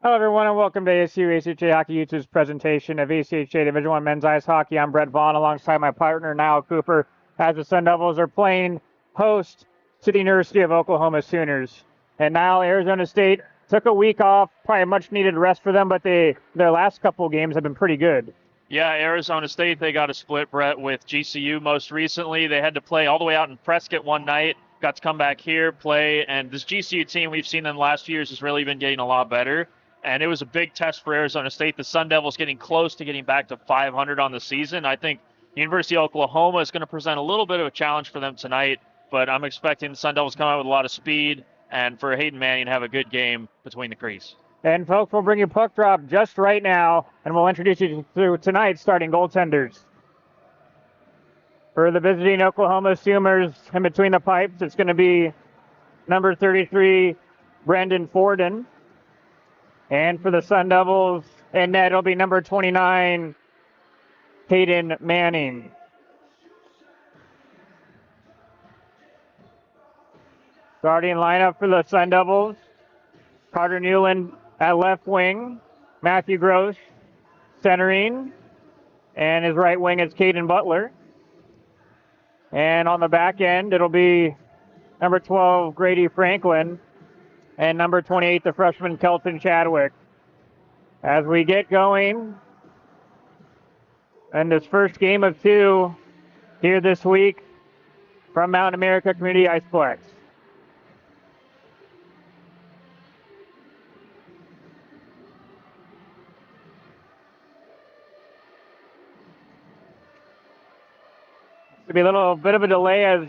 Hello, everyone, and welcome to ASU ACHA Hockey YouTube's presentation of ACHA Division I Men's Ice Hockey. I'm Brett Vaughn alongside my partner, Niall Cooper, as the Sun Devils are playing host to the University of Oklahoma Sooners. And Niall, Arizona State took a week off, probably a much-needed rest for them, but their last couple of games have been pretty good. Yeah, Arizona State, they got a split, Brett, with GCU most recently. They had to play all the way out in Prescott one night, got to come back here, play, and this GCU team, we've seen them the last few years, has really been getting a lot better. And it was a big test for Arizona State. The Sun Devils getting close to getting back to 500 on the season. I think University of Oklahoma is going to present a little bit of a challenge for them tonight, but I'm expecting the Sun Devils to come out with a lot of speed and for Hayden Manning to have a good game between the crease. And folks, we'll bring you puck drop just right now, and we'll introduce you to tonight's starting goaltenders. For the visiting Oklahoma Sooners, in between the pipes, it's going to be number 33, Brendan Forden. And for the Sun Devils, in net, it'll be number 29, Hayden Manning. Starting lineup for the Sun Devils, Carter Newland at left wing, Matthew Gross centering, and his right wing is Caden Butler. And on the back end, it'll be number 12, Grady Franklin, and number 28, the freshman Kelton Chadwick. As we get going, in this first game of two here this week from Mountain America Community Iceplex. There'll be a little bit of a delay as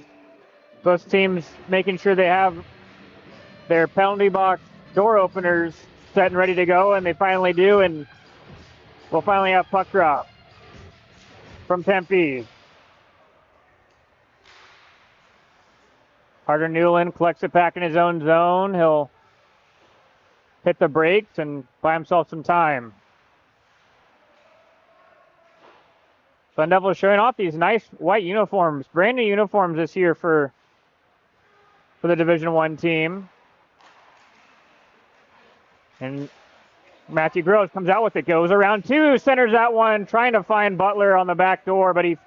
both teams making sure they have their penalty box door openers set and ready to go, and they finally do, and we'll finally have puck drop from Tempe. Carter Newland collects it back in his own zone. He'll hit the brakes and buy himself some time. Sun Devils showing off these nice white uniforms, brand new uniforms this year for the Division I team. And Matthew Gross comes out with it, goes around two, centers that one, trying to find Butler on the back door, but he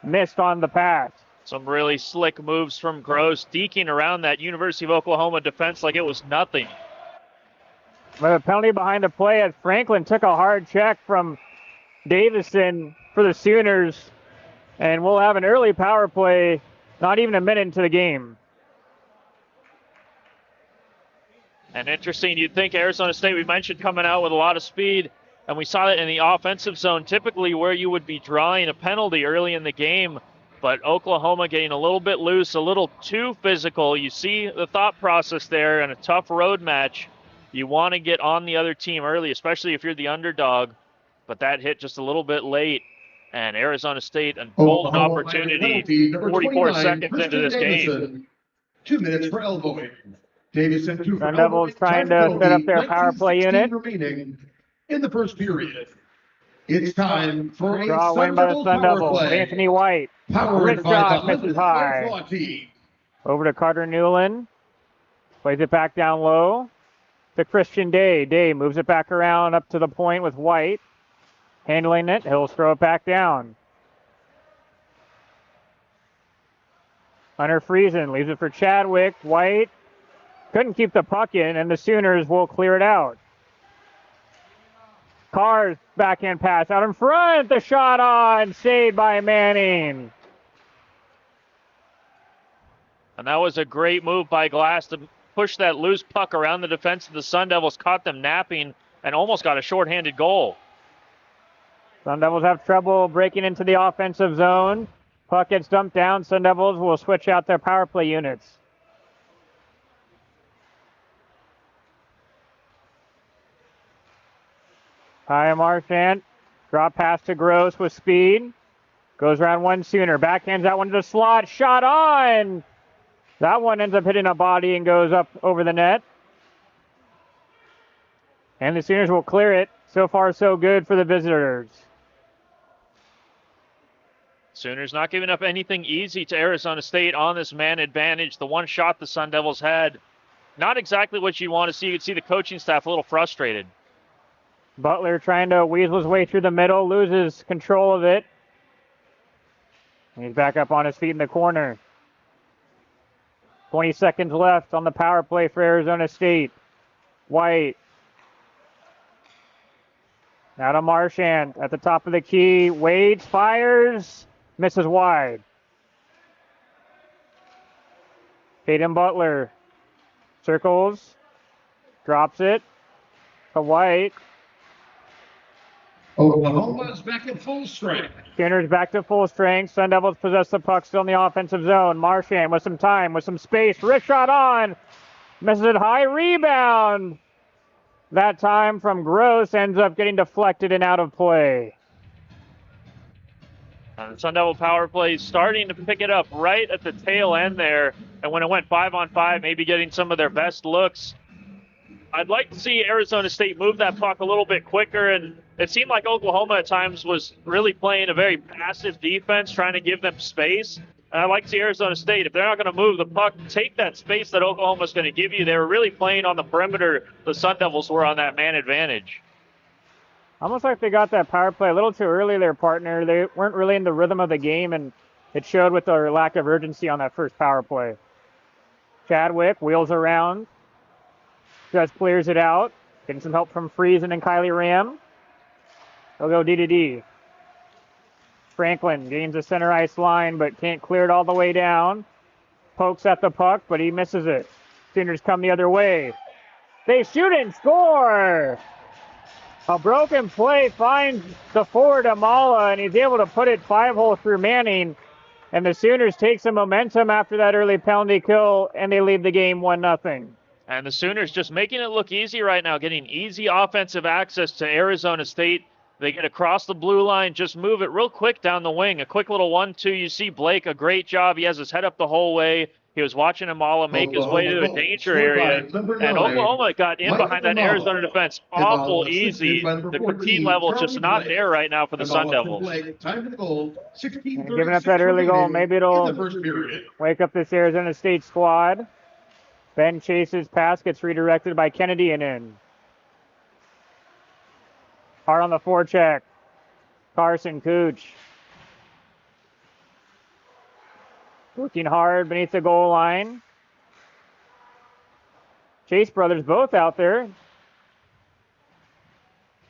missed on the pass. Some really slick moves from Gross, deking around that University of Oklahoma defense like it was nothing. But a penalty behind the play as Franklin took a hard check from Davison for the Sooners, and we'll have an early power play, not even a minute into the game. And interesting, you'd think Arizona State, we mentioned coming out with a lot of speed, and we saw that in the offensive zone, typically where you would be drawing a penalty early in the game, but Oklahoma getting a little bit loose, a little too physical. You see the thought process there in a tough road match. You want to get on the other team early, especially if you're the underdog, but that hit just a little bit late, and Arizona State a golden opportunity 44 seconds into this game. 2 minutes for elbowing. Davison, Sun Devils trying to set up their power play unit. Remaining in the first period. It's time for a Draw win by the Sun Devils. Anthony White. Wrist shot misses high. Over to Carter Newland. Plays it back down low to Christian Day. Day moves it back around up to the point with White. Handling it. He'll throw it back down. Hunter Friesen leaves it for Chadwick. White couldn't keep the puck in, and the Sooners will clear it out. Carr's backhand pass out in front. The shot on, saved by Manning. And that was a great move by Glass to push that loose puck around the defense of the Sun Devils, caught them napping, and almost got a shorthanded goal. Sun Devils have trouble breaking into the offensive zone. Puck gets dumped down. Sun Devils will switch out their power play units. Ty Marchant, drop pass to Gross with speed. Goes around one Sooner. Backhands that one to the slot. Shot on! That one ends up hitting a body and goes up over the net. And the Sooners will clear it. So far, so good for the visitors. Sooners not giving up anything easy to Arizona State on this man advantage. The one shot the Sun Devils had, not exactly what you want to see. You could see the coaching staff a little frustrated. Butler trying to weasel his way through the middle, loses control of it. He's back up on his feet in the corner. 20 seconds left on the power play for Arizona State. White. Now to Marchand at the top of the key. Waits, fires, misses wide. Caden Butler circles, drops it to White. Oklahoma's back at full strength. Sooners back to full strength. Sun Devils possess the puck still in the offensive zone. Marchand with some time, with some space. Wrist shot on. Misses it high. Rebound. That time from Gross ends up getting deflected and out of play. The Sun Devil power play starting to pick it up right at the tail end there. And when it went 5-on-5, maybe getting some of their best looks. I'd like to see Arizona State move that puck a little bit quicker. And it seemed like Oklahoma at times was really playing a very passive defense, trying to give them space. And I'd like to see Arizona State, if they're not going to move the puck, take that space that Oklahoma's going to give you. They were really playing on the perimeter. The Sun Devils were on that man advantage. Almost like they got that power play a little too early, their partner. They weren't really in the rhythm of the game, and it showed with their lack of urgency on that first power play. Chadwick wheels around, just clears it out, getting some help from Friesen and Kylie Ram. They'll go D to D. Franklin gains the center ice line, but can't clear it all the way down. Pokes at the puck, but he misses it. Sooners come the other way. They shoot and score! A broken play finds the forward Amala, and he's able to put it 5-hole through Manning. And the Sooners take some momentum after that early penalty kill, and they lead the game 1-0. And the Sooners just making it look easy right now, getting easy offensive access to Arizona State. They get across the blue line, just move it real quick down the wing. A quick little 1-2. You see Blake, a great job. He has his head up the whole way. He was watching Amala make his way to the danger area. And Oklahoma got in behind that Arizona defense awful easy. The fatigue level is just not there right now for the Sun Devils. Giving up that early goal, maybe it'll wake up this Arizona State squad. Ben Chase's pass gets redirected by Kennedy and in. Hard on the forecheck. Carson Cooch. Working hard beneath the goal line. Chase brothers both out there.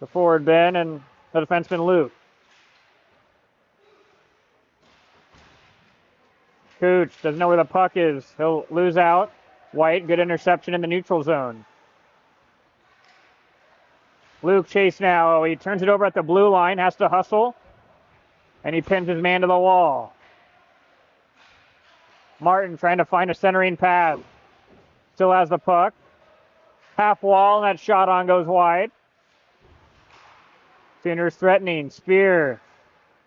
The forward Ben and the defenseman Luke. Cooch doesn't know where the puck is. He'll lose out. White, good interception in the neutral zone. Luke Chase now, he turns it over at the blue line, has to hustle, and he pins his man to the wall. Martin trying to find a centering pass. Still has the puck. Half wall, and that shot on goes wide. Sooners threatening. Spear.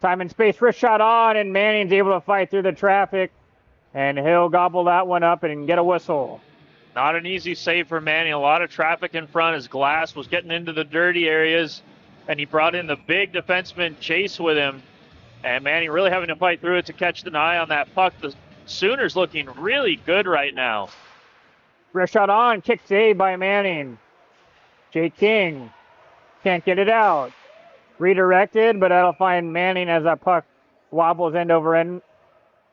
Time and space. Wrist shot on, and Manning's able to fight through the traffic, and he'll gobble that one up and get a whistle. Not an easy save for Manning. A lot of traffic in front. His glass was getting into the dirty areas, and he brought in the big defenseman Chase with him. And Manning really having to fight through it to catch an eye on that puck. The Sooners looking really good right now. Wrist shot on. Kick save by Manning. Jake King can't get it out. Redirected, but that'll find Manning as that puck wobbles end over end.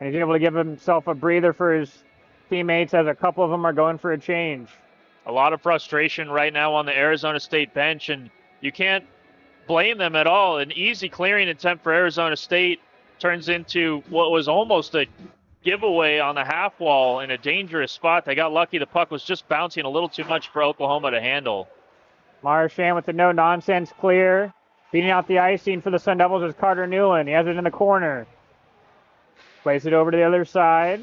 And he's able to give himself a breather for his teammates as a couple of them are going for a change. A lot of frustration right now on the Arizona State bench, and you can't blame them at all. An easy clearing attempt for Arizona State turns into what was almost a giveaway on the half wall in a dangerous spot. They got lucky. The puck was just bouncing a little too much for Oklahoma to handle. Marchand with the no-nonsense clear. Beating out the icing for the Sun Devils is Carter Newland. He has it in the corner. Plays it over to the other side.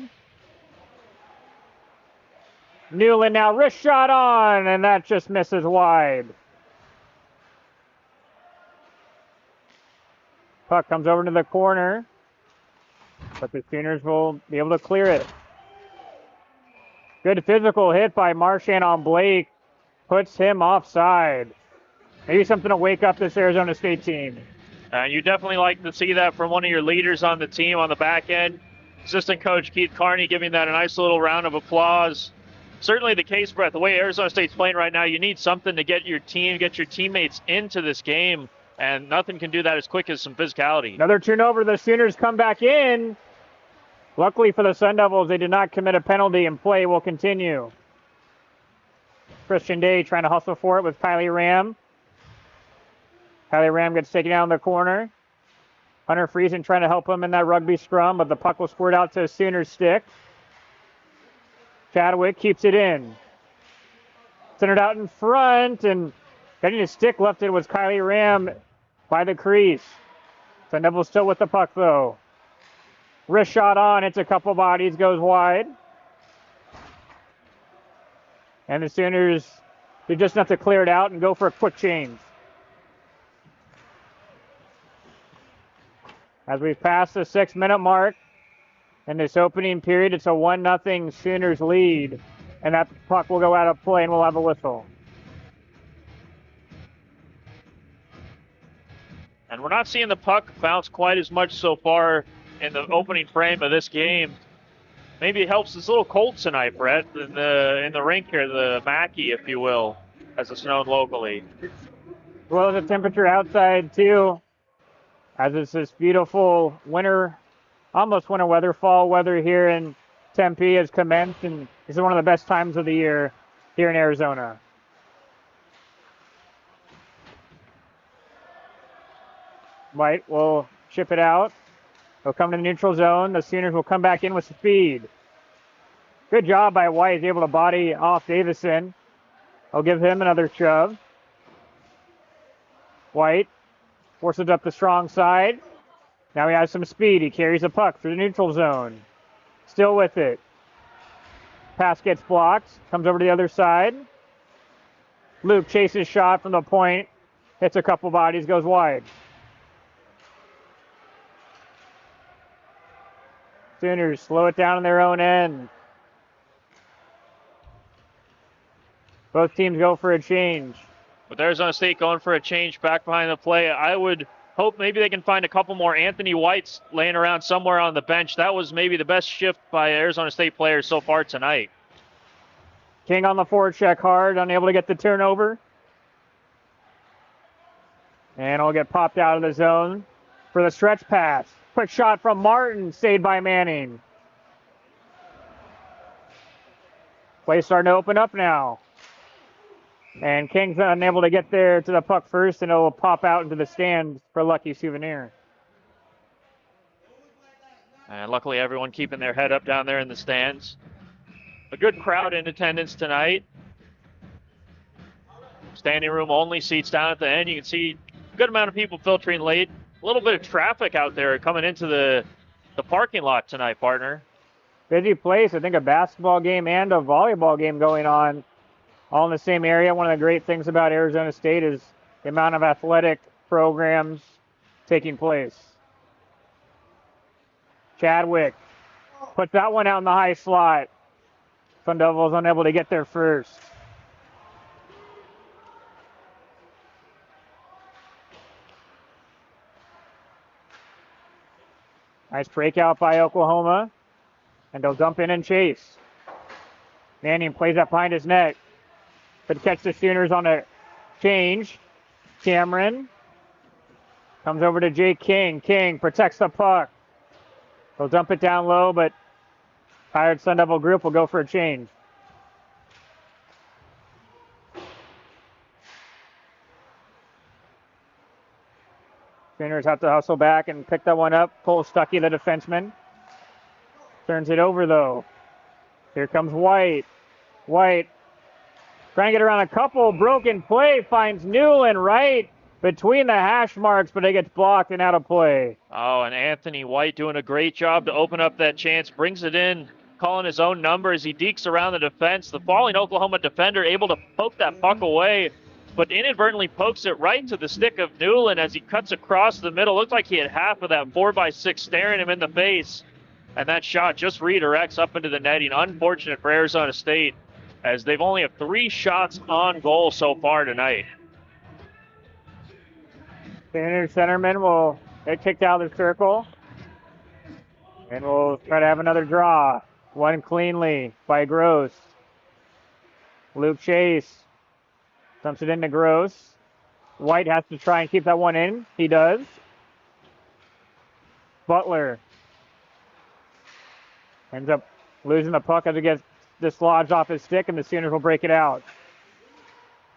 Newland now, wrist shot on, and that just misses wide. Puck comes over to the corner, but the Sooners will be able to clear it. Good physical hit by Marchand on Blake. Puts him offside. Maybe something to wake up this Arizona State team. You definitely like to see that from one of your leaders on the team on the back end. Assistant coach Keith Carney giving that a nice little round of applause certainly the case, Brett. The way Arizona State's playing right now, you need something to get your team, get your teammates into this game, and nothing can do that as quick as some physicality. Another turnover. The Sooners come back in. Luckily for the Sun Devils, they did not commit a penalty, and play will continue. Christian Day trying to hustle for it with Kylie Ram. Kylie Ram gets taken out in the corner. Hunter Friesen trying to help him in that rugby scrum, but the puck will squirt out to a Sooners stick. Chadwick keeps it in. Centered out in front, and getting his stick lifted was Kylie Ram by the crease. Sun Devils still with the puck, though. Wrist shot on, it's a couple bodies, goes wide. And the Sooners do just enough to clear it out and go for a quick change. As we've passed the 6-minute mark in this opening period, it's a 1-0 Sooners lead. And that puck will go out of play and we'll have a whistle. And we're not seeing the puck bounce quite as much so far in the opening frame of this game. Maybe it helps this little cold tonight, Brett, in the rink here, the Mackey, if you will, as it's known locally. Well, the temperature outside, too, as it's this beautiful winter, almost winter weather, fall weather here in Tempe has commenced, and this is one of the best times of the year here in Arizona. White will ship it out. He'll come to the neutral zone. The Sooners will come back in with speed. Good job by White. He's able to body off Davison. I'll give him another shove. White forces up the strong side. Now he has some speed. He carries the puck through the neutral zone. Still with it. Pass gets blocked. Comes over to the other side. Luke chases shot from the point. Hits a couple bodies, goes wide. Sooners slow it down on their own end. Both teams go for a change. With Arizona State going for a change back behind the play, I would hope maybe they can find a couple more Anthony Whites laying around somewhere on the bench. That was maybe the best shift by Arizona State players so far tonight. King on the forward check hard, unable to get the turnover. And it'll get popped out of the zone for the stretch pass. Quick shot from Martin, saved by Manning. Play starting to open up now. And King's unable to get there to the puck first, and it'll pop out into the stands for Lucky Souvenir. And luckily everyone keeping their head up down there in the stands. A good crowd in attendance tonight. Standing room only seats down at the end. You can see a good amount of people filtering late. A little bit of traffic out there coming into the parking lot tonight, partner. Busy place. I think a basketball game and a volleyball game going on all in the same area. One of the great things about Arizona State is the amount of athletic programs taking place. Chadwick puts that one out in the high slot. Sun Devils unable to get there first. Nice breakout by Oklahoma. And they'll dump in and chase. Manning plays that behind his net. But catch the Sooners on a change. Cameron comes over to Jake King. King protects the puck. They'll dump it down low, but tired Sun Devil group will go for a change. Sooners have to hustle back and pick that one up. Cole Stuckey, the defenseman. Turns it over, though. Here comes White. White trying to get around a couple. Broken play. Finds Newland right between the hash marks, but it gets blocked and out of play. Oh, and Anthony White doing a great job to open up that chance. Brings it in, calling his own number as he dekes around the defense. The falling Oklahoma defender able to poke that puck away, but inadvertently pokes it right to the stick of Newland as he cuts across the middle. Looked like he had half of that 4x6 staring him in the face. And that shot just redirects up into the netting. Unfortunate for Arizona State, as they've only have 3 shots on goal so far tonight. The centerman will get kicked out of the circle. And we'll try to have another draw. One cleanly by Gross. Luke Chase dumps it into Gross. White has to try and keep that one in. He does. Butler ends up losing the puck as it gets dislodged off his stick, and the Sooners will break it out.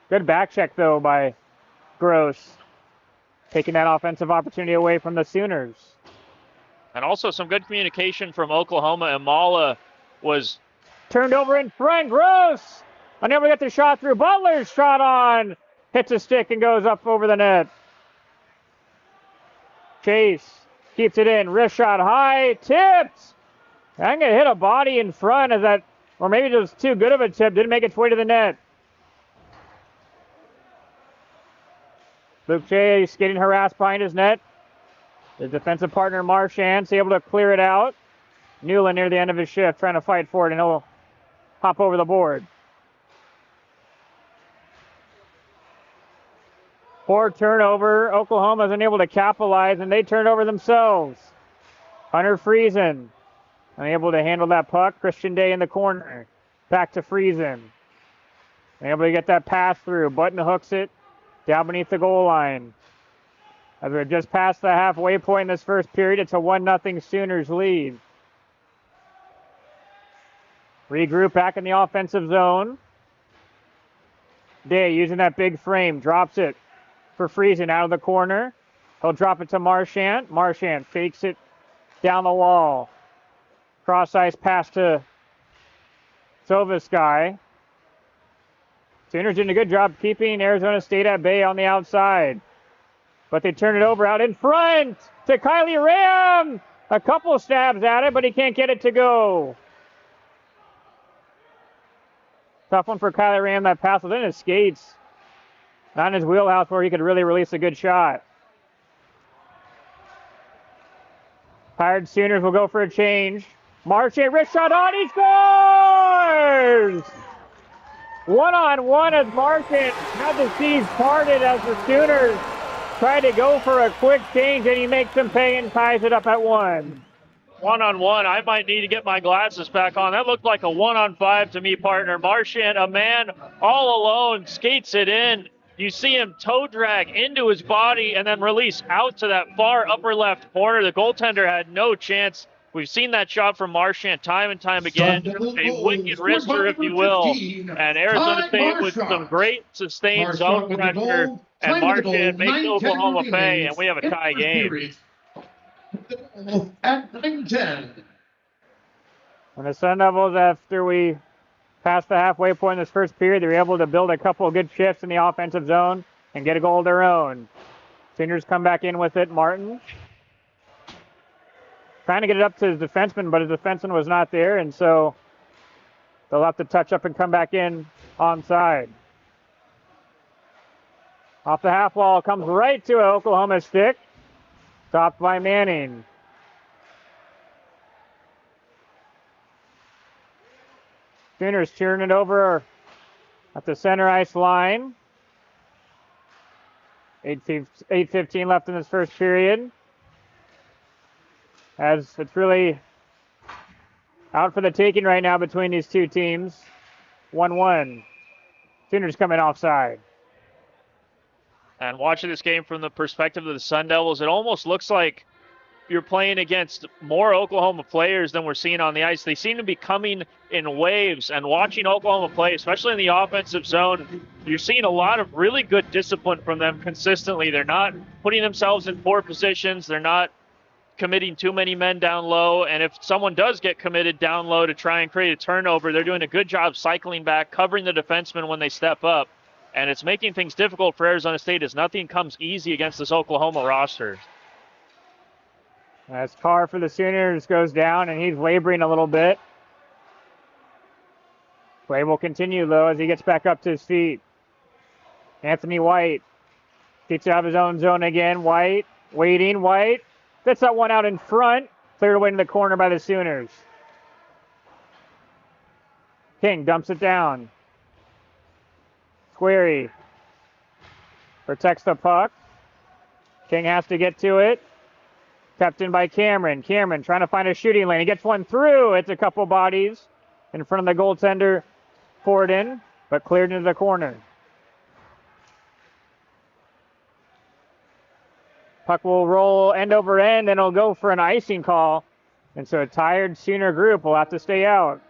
Good back check, though, by Gross, taking that offensive opportunity away from the Sooners. And also some good communication from Oklahoma. Imala was turned over in front. Gross unable to get the shot through. Butler's shot on. Hits a stick and goes up over the net. Chase keeps it in. Wrist shot high. Tipped. I'm going to hit a body in front as that, or maybe it was too good of a tip. Didn't make its way to the net. Luke Chase getting harassed behind his net. His defensive partner Marchant's able to clear it out. Newland near the end of his shift trying to fight for it, and he'll hop over the board. Poor turnover. Oklahoma's unable to capitalize, and they turn over themselves. Hunter Friesen unable to handle that puck. Christian Day in the corner. Back to Friesen. Able to get that pass through. Button hooks it down beneath the goal line. As we're just past the halfway point in this first period, it's a 1-0 Sooners lead. Regroup back in the offensive zone. Day using that big frame, drops it for Friesen out of the corner. He'll drop it to Marchant. Marchant fakes it down the wall. Cross ice pass to Sovasky. Sooners doing a good job keeping Arizona State at bay on the outside. But they turn it over out in front to Kylie Ram. A couple stabs at it, but he can't get it to go. Tough one for Kylie Ram. That pass was in his skates. Not in his wheelhouse where he could really release a good shot. Tired Sooners will go for a change. Marchant, wrist shot on, he scores! 1-on-1 as Marchant had the seas parted as the Sooners tried to go for a quick change, and he makes them pay and ties it up at 1. 1-on-1. I might need to get my glasses back on. That looked like a 1-on-5 to me, partner. Marchant, a man all alone, skates it in. You see him toe drag into his body and then release out to that far upper left corner. The goaltender had no chance. We've seen that shot from Marchant time and time again. A wicked wrister, if you will. And Arizona State with some great sustained zone pressure. And Marchant makes Oklahoma pay, and we have a tie game. At 9-10. When the Sun Devils, after we passed the halfway point in this first period, they were able to build a couple of good shifts in the offensive zone and get a goal of their own. Sooners come back in with it. Martin trying to get it up to his defenseman, but his defenseman was not there, and so they'll have to touch up and come back in onside. Off the half wall, comes right to an Oklahoma stick. Stopped by Manning. Sooners cheering it over at the center ice line. 8:15 left in this first period. As it's really out for the taking right now between these two teams. 1-1. Sooners coming offside. And watching this game from the perspective of the Sun Devils, it almost looks like you're playing against more Oklahoma players than we're seeing on the ice. They seem to be coming in waves, and watching Oklahoma play, especially in the offensive zone, you're seeing a lot of really good discipline from them consistently. They're not putting themselves in poor positions. They're not committing too many men down low, and if someone does get committed down low to try and create a turnover, they're doing a good job cycling back, covering the defenseman when they step up. And it's making things difficult for Arizona State as nothing comes easy against this Oklahoma roster. As Carr for the Sooners goes down, and he's laboring a little bit. Play will continue, though, as he gets back up to his feet. Anthony White gets out of his own zone again. White waiting. White gets that one out in front. Cleared away to the corner by the Sooners. King dumps it down. Squarey protects the puck. King has to get to it. Kept in by Cameron. Cameron trying to find a shooting lane. He gets one through. It's a couple bodies in front of the goaltender. Forden. but cleared into the corner. Puck will roll end over end, and it'll go for an icing call. And so a tired Sooner group will have to stay out.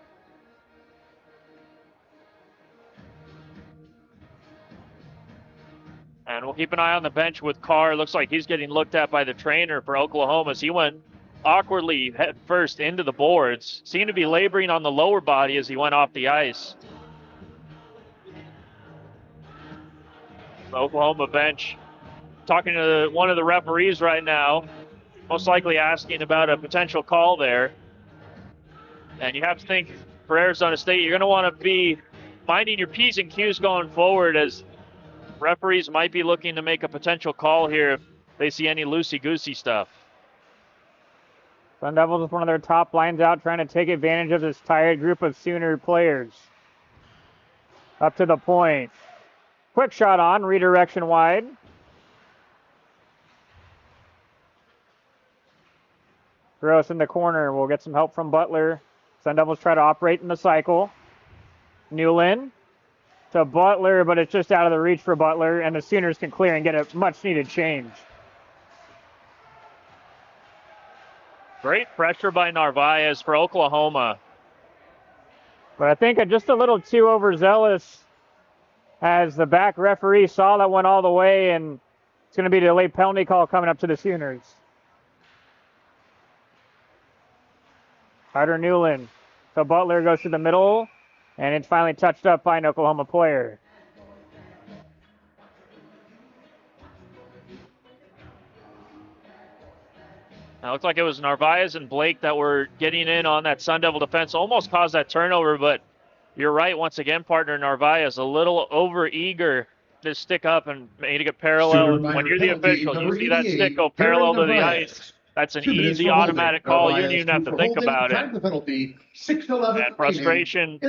And we'll keep an eye on the bench with Carr. Looks like he's getting looked at by the trainer for Oklahoma as he went awkwardly head first into the boards. Seemed to be laboring on the lower body as he went off the ice. The Oklahoma bench talking to one of the referees right now, most likely asking about a potential call there. And you have to think for Arizona State, you're going to want to be minding your P's and Q's going forward, as referees might be looking to make a potential call here if they see any loosey-goosey stuff. Sun Devils with one of their top lines out, trying to take advantage of this tired group of Sooner players. Up to the point. Quick shot on, redirection wide. Gross in the corner. We'll get some help from Butler. Sun Devils try to operate in the cycle. Newland to Butler, but it's just out of the reach for Butler, and the Sooners can clear and get a much-needed change. Great pressure by Narvaez for Oklahoma. But I think just a little too overzealous, as the back referee saw that one all the way, and it's going to be a delayed penalty call coming up to the Sooners. Carter Newland. So Butler goes to the middle, and it's finally touched up by an Oklahoma player. It looked like it was Narvaez and Blake that were getting in on that Sun Devil defense. Almost caused that turnover, but you're right. Once again, partner Narvaez, a little over-eager to stick up and made it parallel. When you're the official, you see that stick go parallel to the ice. That's an easy automatic call. You don't even have to think about it. And frustration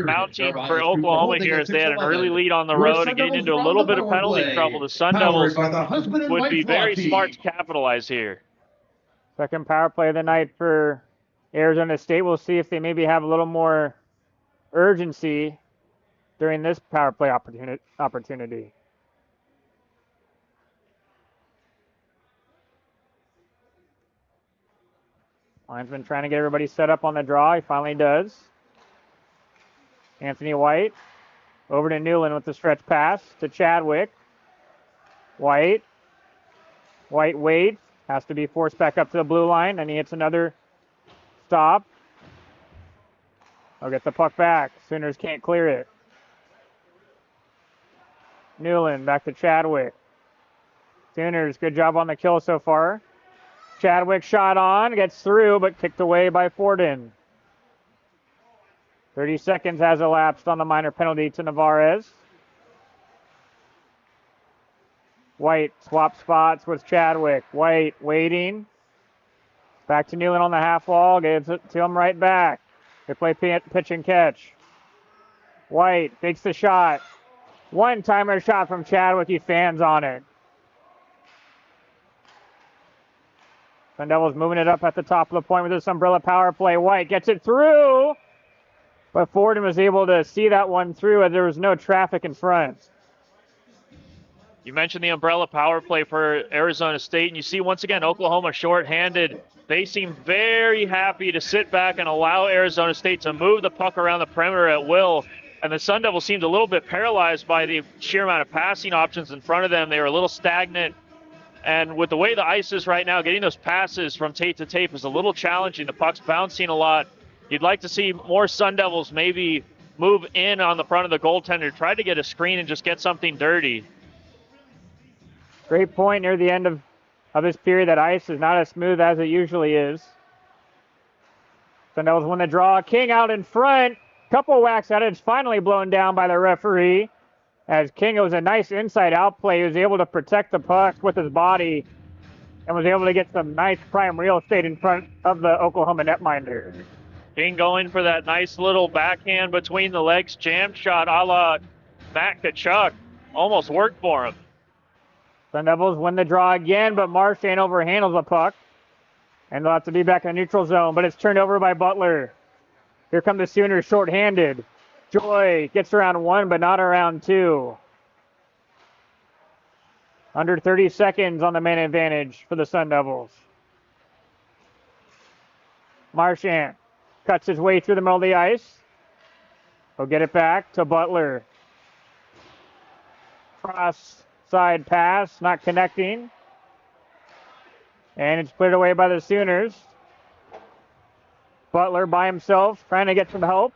mounting for Oklahoma here as they had an early lead on the road and getting into a little bit of penalty trouble. The Sun Devils would be very smart to capitalize here. Second power play of the night for Arizona State. We'll see if they maybe have a little more urgency during this power play opportunity. Linesman trying to get everybody set up on the draw. He finally does. Anthony White over to Newland with the stretch pass to Chadwick. White waits. Has to be forced back up to the blue line, and he hits another stop. I'll get the puck back. Sooners can't clear it. Newland back to Chadwick. Sooners, good job on the kill so far. Chadwick shot on, gets through, but kicked away by Forden. 30 seconds has elapsed on the minor penalty to Navarez. White swaps spots with Chadwick. White waiting. Back to Newland on the half wall. Gives it to him right back. They play pitch and catch. White takes the shot. One-timer shot from Chadwick. He fans on it. Sun Devils moving it up at the top of the point with this umbrella power play. White gets it through. But Forden was able to see that one through as there was no traffic in front. You mentioned the umbrella power play for Arizona State, and you see once again Oklahoma shorthanded. They seem very happy to sit back and allow Arizona State to move the puck around the perimeter at will. And the Sun Devils seemed a little bit paralyzed by the sheer amount of passing options in front of them. They were a little stagnant. And with the way the ice is right now, getting those passes from tape to tape is a little challenging. The puck's bouncing a lot. You'd like to see more Sun Devils maybe move in on the front of the goaltender, try to get a screen and just get something dirty. Great point near the end of this period. That ice is not as smooth as it usually is. Sun Devils win the draw. King out in front. Couple whacks at it. It's finally blown down by the referee. As King, it was a nice inside-out play. He was able to protect the puck with his body and was able to get some nice prime real estate in front of the Oklahoma netminder. King going for that nice little backhand between the legs jam shot a la Matt Tkachuk. Almost worked for him. Sun Devils win the draw again, but Marchand overhandles the puck. And they'll have to be back in the neutral zone, but it's turned over by Butler. Here come the Sooners shorthanded. Joy gets around 1, but not around 2. Under 30 seconds on the man advantage for the Sun Devils. Marchant cuts his way through the middle of the ice. He'll get it back to Butler. Cross side pass, not connecting. And it's cleared away by the Sooners. Butler by himself, trying to get some help.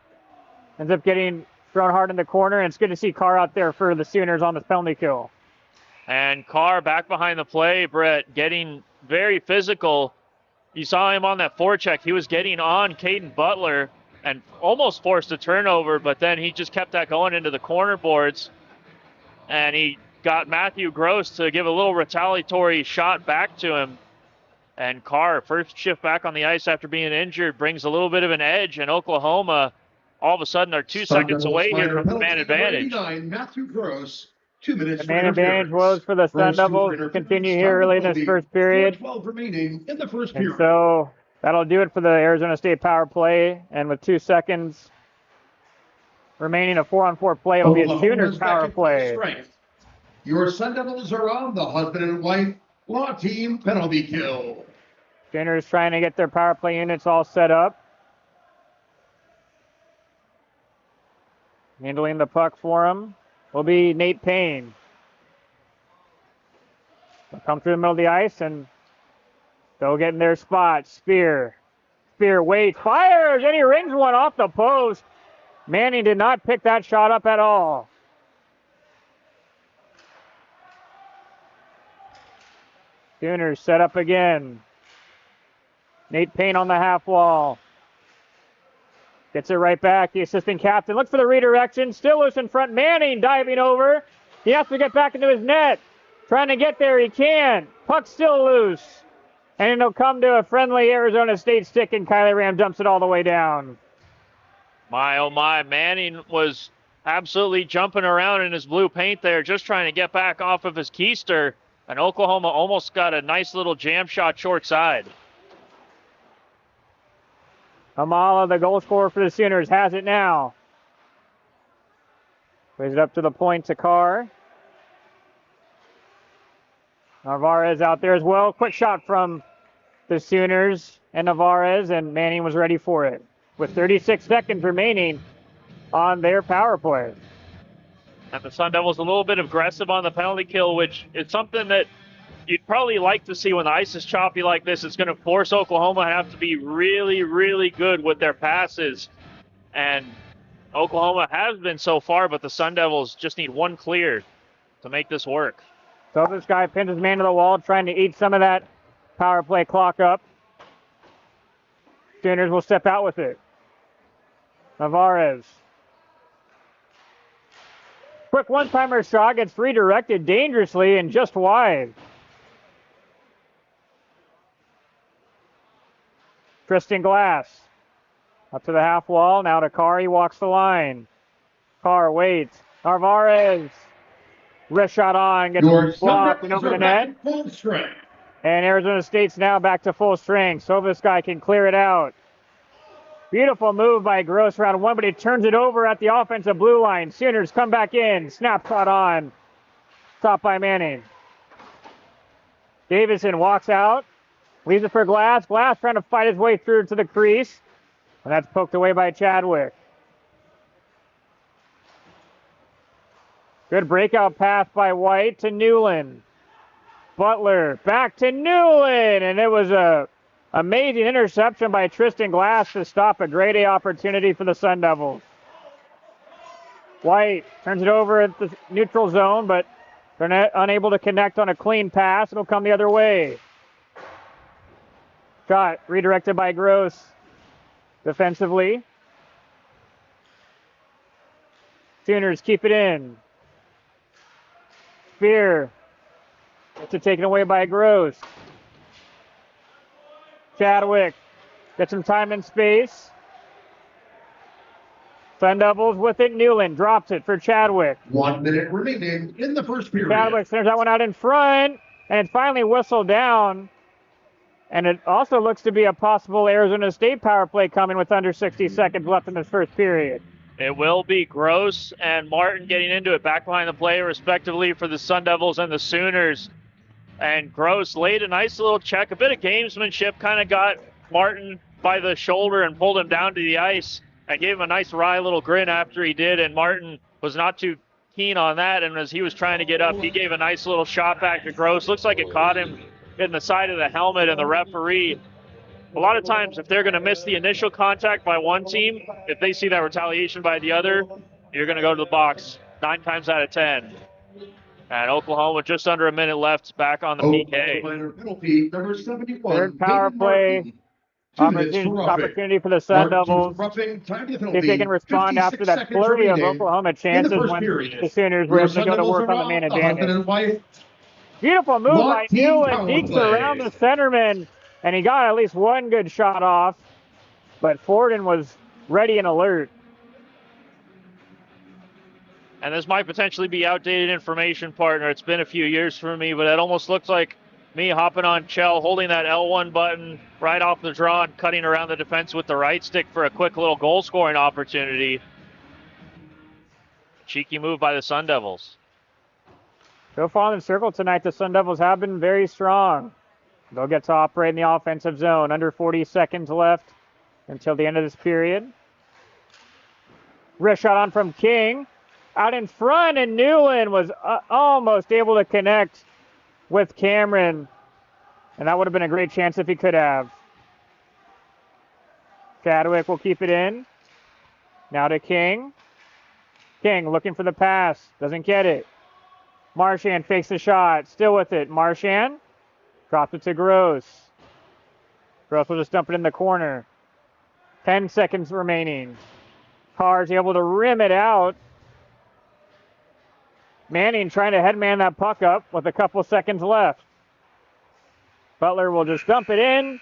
Ends up getting thrown hard in the corner, and it's good to see Carr out there for the Sooners on this penalty kill. And Carr back behind the play, Brett, getting very physical. You saw him on that forecheck. He was getting on Caden Butler and almost forced a turnover, but then he just kept that going into the corner boards. And he got Matthew Gross to give a little retaliatory shot back to him. And Carr, first shift back on the ice after being injured, brings a little bit of an edge, and Oklahoma all of a sudden are 2 seconds away here from the man advantage. Matthew Gross, 2 minutes. The man advantage was for the Sun Devils to continue here early in this first period. 12 remaining in the first And period. so that'll do it for the Arizona State power play. And with 2 seconds remaining, a 4-on-4 play, it'll be a Sooners power play. Your Sun Devils are on the husband and wife law team penalty kill. Sooners trying to get their power play units all set up. Handling the puck for him will be Nate Payne. They'll come through the middle of the ice and they'll get in their spot. Spear waits, fires, and he rings one off the post. Manning did not pick that shot up at all. Sooners set up again. Nate Payne on the half wall. Gets it right back. The assistant captain looks for the redirection. Still loose in front. Manning diving over. He has to get back into his net. Trying to get there. He can't. Puck's still loose. And it'll come to a friendly Arizona State stick, and Kylie Ram dumps it all the way down. My, oh my. Manning was absolutely jumping around in his blue paint there, just trying to get back off of his keister. And Oklahoma almost got a nice little jam shot short side. Amala, the goal scorer for the Sooners, has it now. Plays it up to the point to Carr. Narvaez out there as well. Quick shot from the Sooners and Narvaez, and Manning was ready for it. With 36 seconds remaining on their power play. And the Sun Devils a little bit aggressive on the penalty kill, which is something that you'd probably like to see when the ice is choppy like this. It's going to force Oklahoma to have to be really, really good with their passes. And Oklahoma has been so far, but the Sun Devils just need one clear to make this work. So this guy pins his man to the wall, trying to eat some of that power play clock up. Sooners will step out with it. Narvaez. Quick one-timer shot gets redirected dangerously and just wide. Tristan Glass up to the half wall. Now to Carr. He walks the line. Carr waits. Narvaez. Wrist shot on. Gets blocked and over the net. Full strength. And Arizona State's now back to full strength. So this guy can clear it out. Beautiful move by Gross round one, but he turns it over at the offensive blue line. Sooners come back in. Snap shot on. Stopped by Manning. Davison walks out. Leaves it for Glass. Glass trying to fight his way through to the crease. And that's poked away by Chadwick. Good breakout pass by White to Newland. Butler back to Newland. And it was a amazing interception by Tristan Glass to stop a grade A opportunity for the Sun Devils. White turns it over at the neutral zone, but they're unable to connect on a clean pass. It'll come the other way. Shot redirected by Gross defensively. Sooners keep it in. Spear gets it taken away by Gross. Chadwick gets some time and space. Sun Devils with it. Newland drops it for Chadwick. 1 minute remaining in the first period. Chadwick centers that one out in front, and it's finally whistled down. And it also looks to be a possible Arizona State power play coming with under 60 seconds left in this first period. It will be Gross and Martin getting into it back behind the play, respectively, for the Sun Devils and the Sooners. And Gross laid a nice little check, a bit of gamesmanship, kind of got Martin by the shoulder and pulled him down to the ice and gave him a nice wry little grin after he did. And Martin was not too keen on that. And as he was trying to get up, he gave a nice little shot back to Gross. Looks like it caught him in the side of the helmet, and the referee, a lot of times, if they're going to miss the initial contact by one team, if they see that retaliation by the other, you're going to go to the box 9 times out of 10. And Oklahoma, just under a minute left, back on the PK. Penalty, number 71. Third power play. Opportunity for the Sun Devils. See if they can respond after that flurry of Oklahoma chances when the Sooners were able to go to work on the man advantage. Beautiful move by Newland. Deeks around the centerman, and he got at least one good shot off, but Forden was ready and alert. And this might potentially be outdated information, partner. It's been a few years for me, but it almost looks like me hopping on Chell, holding that L1 button right off the draw and cutting around the defense with the right stick for a quick little goal-scoring opportunity. Cheeky move by the Sun Devils. So far in the circle tonight, the Sun Devils have been very strong. They'll get to operate in the offensive zone. Under 40 seconds left until the end of this period. Wrist shot on from King. Out in front, and Newland was almost able to connect with Cameron. And that would have been a great chance if he could have. Chadwick will keep it in. Now to King. King looking for the pass. Doesn't get it. Marchand fakes the shot. Still with it. Marchand drops it to Gross. Gross will just dump it in the corner. 10 seconds remaining. Carr's able to rim it out. Manning trying to headman that puck up with a couple seconds left. Butler will just dump it in,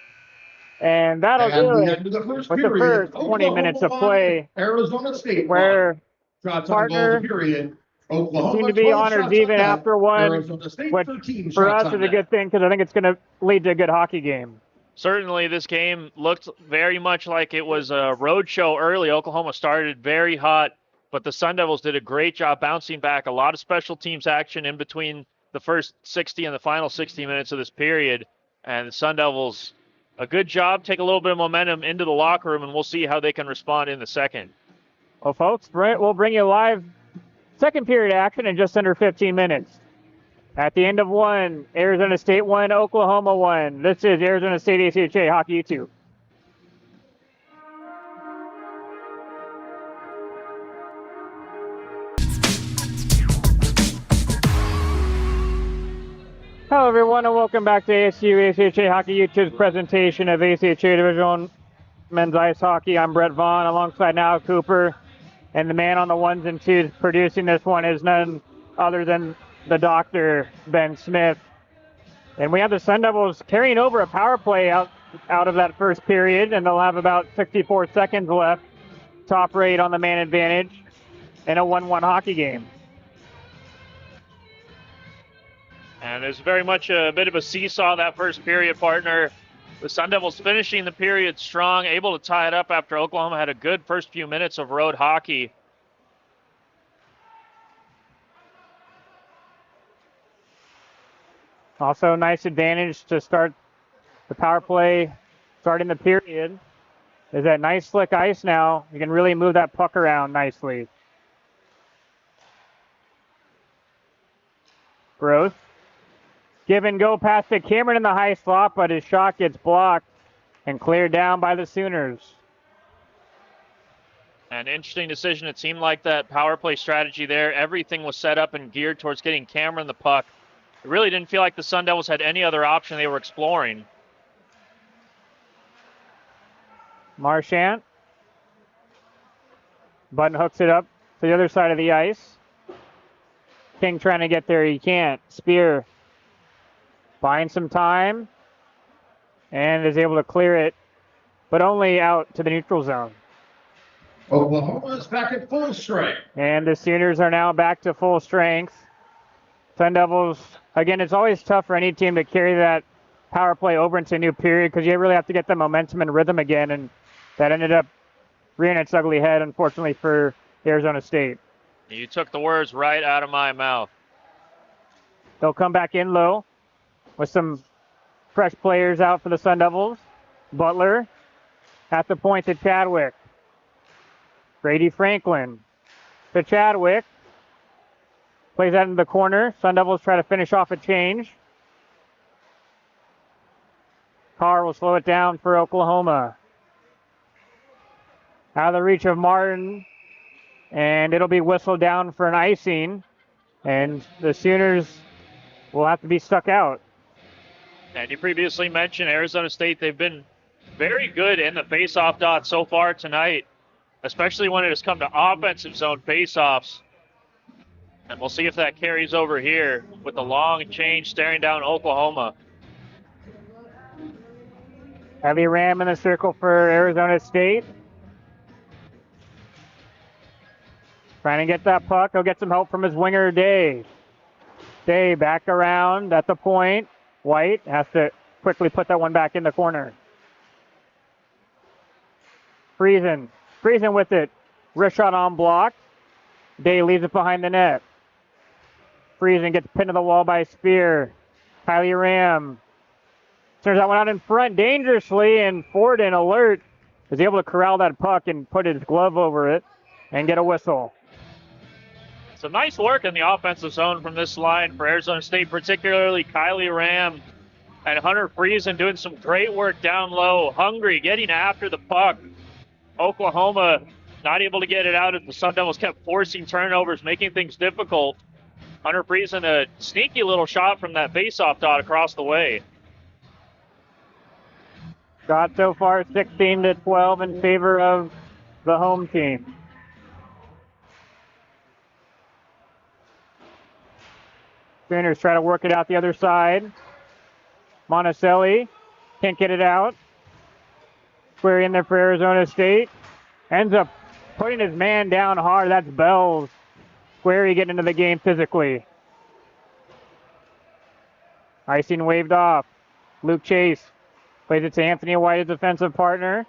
and that'll do it with the first 20 minutes of play, Arizona State where partner seem to be honors even after one, which for us is a good thing because I think it's going to lead to a good hockey game. Certainly, this game looked very much like it was a road show early. Oklahoma started very hot, but the Sun Devils did a great job bouncing back. A lot of special teams action in between the first 60 and the final 60 minutes of this period. And the Sun Devils, a good job, take a little bit of momentum into the locker room, and we'll see how they can respond in the second. Well, folks, we'll bring you live second period action in just under 15 minutes. At the end of one, Arizona State 1, Oklahoma 1. This is Arizona State ACHA Hockey YouTube. Hello, everyone, and welcome back to ASU ACHA Hockey YouTube's presentation of ACHA Division I Men's Ice Hockey. I'm Brett Vaughn, alongside now Cooper, and the man on the ones and twos producing this one is none other than the doctor, Ben Smith. And we have the Sun Devils carrying over a power play out of that first period, and they'll have about 64 seconds left to operate on the man advantage in a 1-1 hockey game. And there's very much a bit of a seesaw that first period, partner. The Sun Devils finishing the period strong, able to tie it up after Oklahoma had a good first few minutes of road hockey. Also, nice advantage to start the power play, starting the period. There's that nice slick ice now. You can really move that puck around nicely. Gross. Give and go past to Cameron in the high slot, but his shot gets blocked and cleared down by the Sooners. An interesting decision. It seemed like that power play strategy there, everything was set up and geared towards getting Cameron the puck. It really didn't feel like the Sun Devils had any other option they were exploring. Marchand. Button hooks it up to the other side of the ice. King trying to get there, he can't. Spear finds some time and is able to clear it, but only out to the neutral zone. Oklahoma is back at full strength. And the Sooners are now back to full strength. Sun Devils, again, it's always tough for any team to carry that power play over into a new period because you really have to get the momentum and rhythm again, and that ended up rearing its ugly head, unfortunately, for Arizona State. You took the words right out of my mouth. They'll come back in low with some fresh players out for the Sun Devils. Butler at the point to Chadwick. Grady Franklin to Chadwick. Plays that in the corner. Sun Devils try to finish off a change. Carr will slow it down for Oklahoma. Out of the reach of Martin. And it'll be whistled down for an icing. And the Sooners will have to be stuck out. And you previously mentioned Arizona State, they've been very good in the face-off dot so far tonight, especially when it has come to offensive zone face-offs. And we'll see if that carries over here with the long change staring down Oklahoma. Heavy ram in the circle for Arizona State. Trying to get that puck. He'll get some help from his winger, Day. Day back around at the point. White has to quickly put that one back in the corner. Friesen with it. Wrist shot on block. Day leaves it behind the net. Friesen gets pinned to the wall by Spear. Kylie Ram turns that one out in front dangerously, and Forden, alert, is able to corral that puck and put his glove over it and get a whistle. Some nice work in the offensive zone from this line for Arizona State, particularly Kylie Ram and Hunter Friesen doing some great work down low. Hungry, getting after the puck. Oklahoma not able to get it out as the Sun Devils kept forcing turnovers, making things difficult. Hunter Friesen, a sneaky little shot from that faceoff dot across the way. Shot so far 16-12 in favor of the home team. Sooners try to work it out the other side. Monticelli can't get it out. Square in there for Arizona State. Ends up putting his man down hard. That's Bells. Squarey getting into the game physically. Icing waved off. Luke Chase plays it to Anthony White, his defensive partner.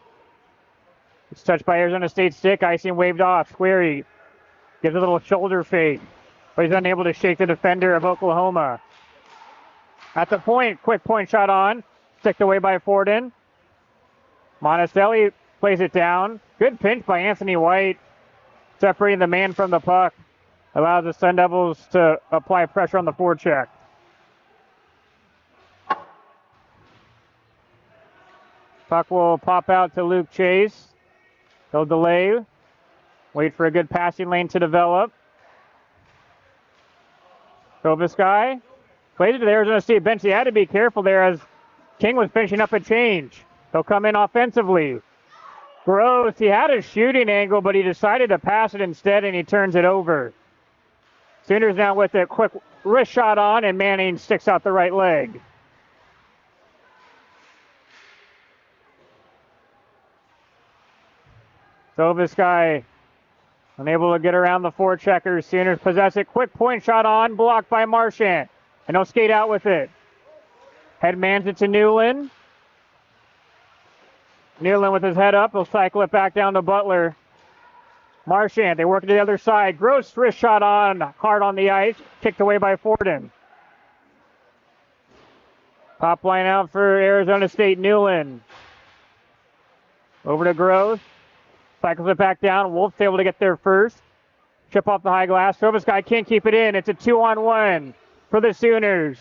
It's touched by Arizona State stick. Icing waved off. Squarey gives a little shoulder fake, but he's unable to shake the defender of Oklahoma. At the point, quick point shot on. Sticked away by Forden. Monticelli plays it down. Good pinch by Anthony White, separating the man from the puck. Allows the Sun Devils to apply pressure on the forecheck. Puck will pop out to Luke Chase. He'll delay. Wait for a good passing lane to develop. Kovaskei plays it to the Arizona State bench. He had to be careful there as King was finishing up a change. He'll come in offensively. Gross, he had a shooting angle, but he decided to pass it instead, and he turns it over. Sooners now with a quick wrist shot on, and Manning sticks out the right leg. Kovaskei unable to get around the forecheckers. Sooners possess it. Quick point shot on, blocked by Marchant, and he'll skate out with it. Headmans it to Newland. Newland with his head up. He'll cycle it back down to Butler. Marchant, they work to the other side. Gross wrist shot on, hard on the ice. Kicked away by Forden. Top line out for Arizona State, Newland. Over to Gross. Cycles it back down. Wolf's able to get there first. Chip off the high glass. Kovaskei can't keep it in. It's a 2-on-1 for the Sooners.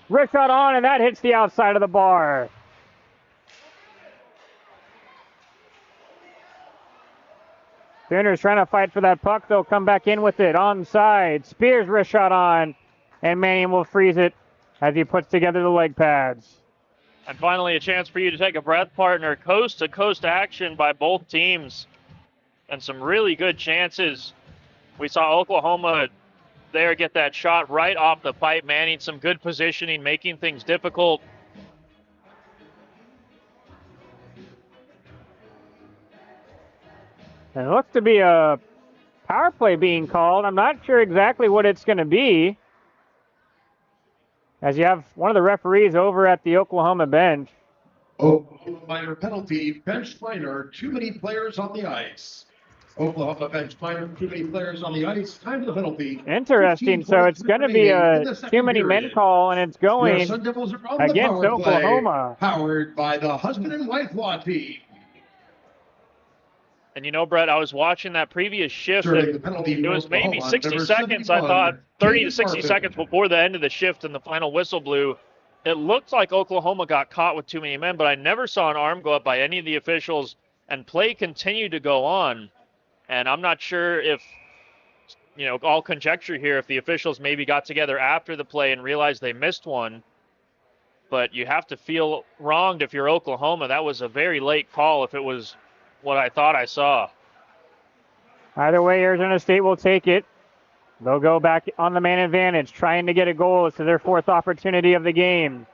Wrist shot on, and that hits the outside of the bar. Sooners trying to fight for that puck. They'll come back in with it. Onside. Spears wrist shot on. And Manning will freeze it as he puts together the leg pads. And finally, a chance for you to take a breath, partner. Coast-to-coast action by both teams. And some really good chances. We saw Oklahoma there get that shot right off the pipe. Manning some good positioning, making things difficult. And it looks to be a power play being called. I'm not sure exactly what it's going to be, as you have one of the referees over at the Oklahoma bench. Oklahoma minor penalty, bench minor, too many players on the ice. Oklahoma bench minor, too many players on the ice. Time of the penalty. Interesting. So it's going to be a too many men call, and it's Your going Sun Devils are on against the power play, Oklahoma. powered by the husband and wife law team. And you know, Brett, I was watching that previous shift. Serving the penalty It for was maybe Oklahoma, 60 number seconds, I 71, thought, 30 to 60 Marvin. seconds before the end of the shift and the final whistle blew. It looked like Oklahoma got caught with too many men, but I never saw an arm go up by any of the officials, and play continued to go on. And I'm not sure if, you know, all conjecture here, if the officials maybe got together after the play and realized they missed one. But you have to feel wronged if you're Oklahoma. That was a very late call if it was what I thought I saw. Either way, Arizona State will take it. They'll go back on the man advantage, trying to get a goal. It's their fourth opportunity of the game.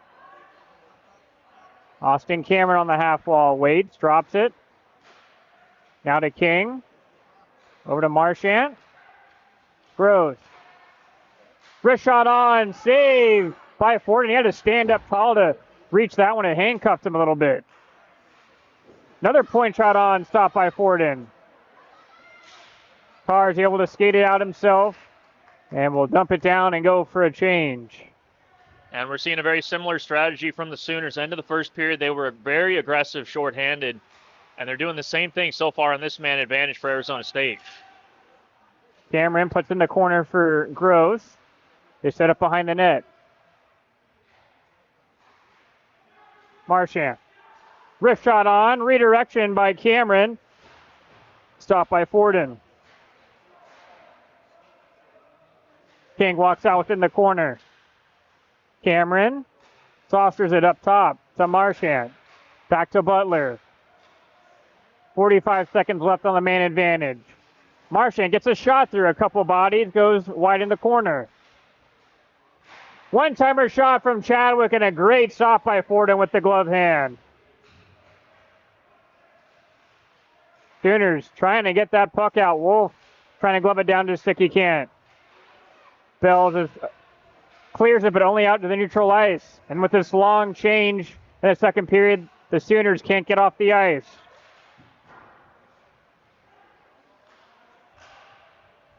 Austin Cameron on the half wall. Waits, drops it. Now to King. Over to Marchant. Gross. Wrist shot on. Save by Ford, and he had to stand up tall to reach that one. It handcuffed him a little bit. Another point shot on. Stop by Forden. Carr's able to skate it out himself, and we'll dump it down and go for a change. And we're seeing a very similar strategy from the Sooners. End of the first period, they were very aggressive shorthanded, and they're doing the same thing so far on this man advantage for Arizona State. Cameron puts in the corner for Gross. They set up behind the net. Marchant. Wrist shot on. Redirection by Cameron. Stop by Forden. King walks out within the corner. Cameron saucers it up top to Marchant. Back to Butler. 45 seconds left on the man advantage. Marchant gets a shot through a couple bodies, goes wide in the corner. One-timer shot from Chadwick and a great stop by Forden with the glove hand. Sooners trying to get that puck out. Wolf trying to glove it down, just stick he can't. Bells clears it, but only out to the neutral ice. And with this long change in the second period, the Sooners can't get off the ice.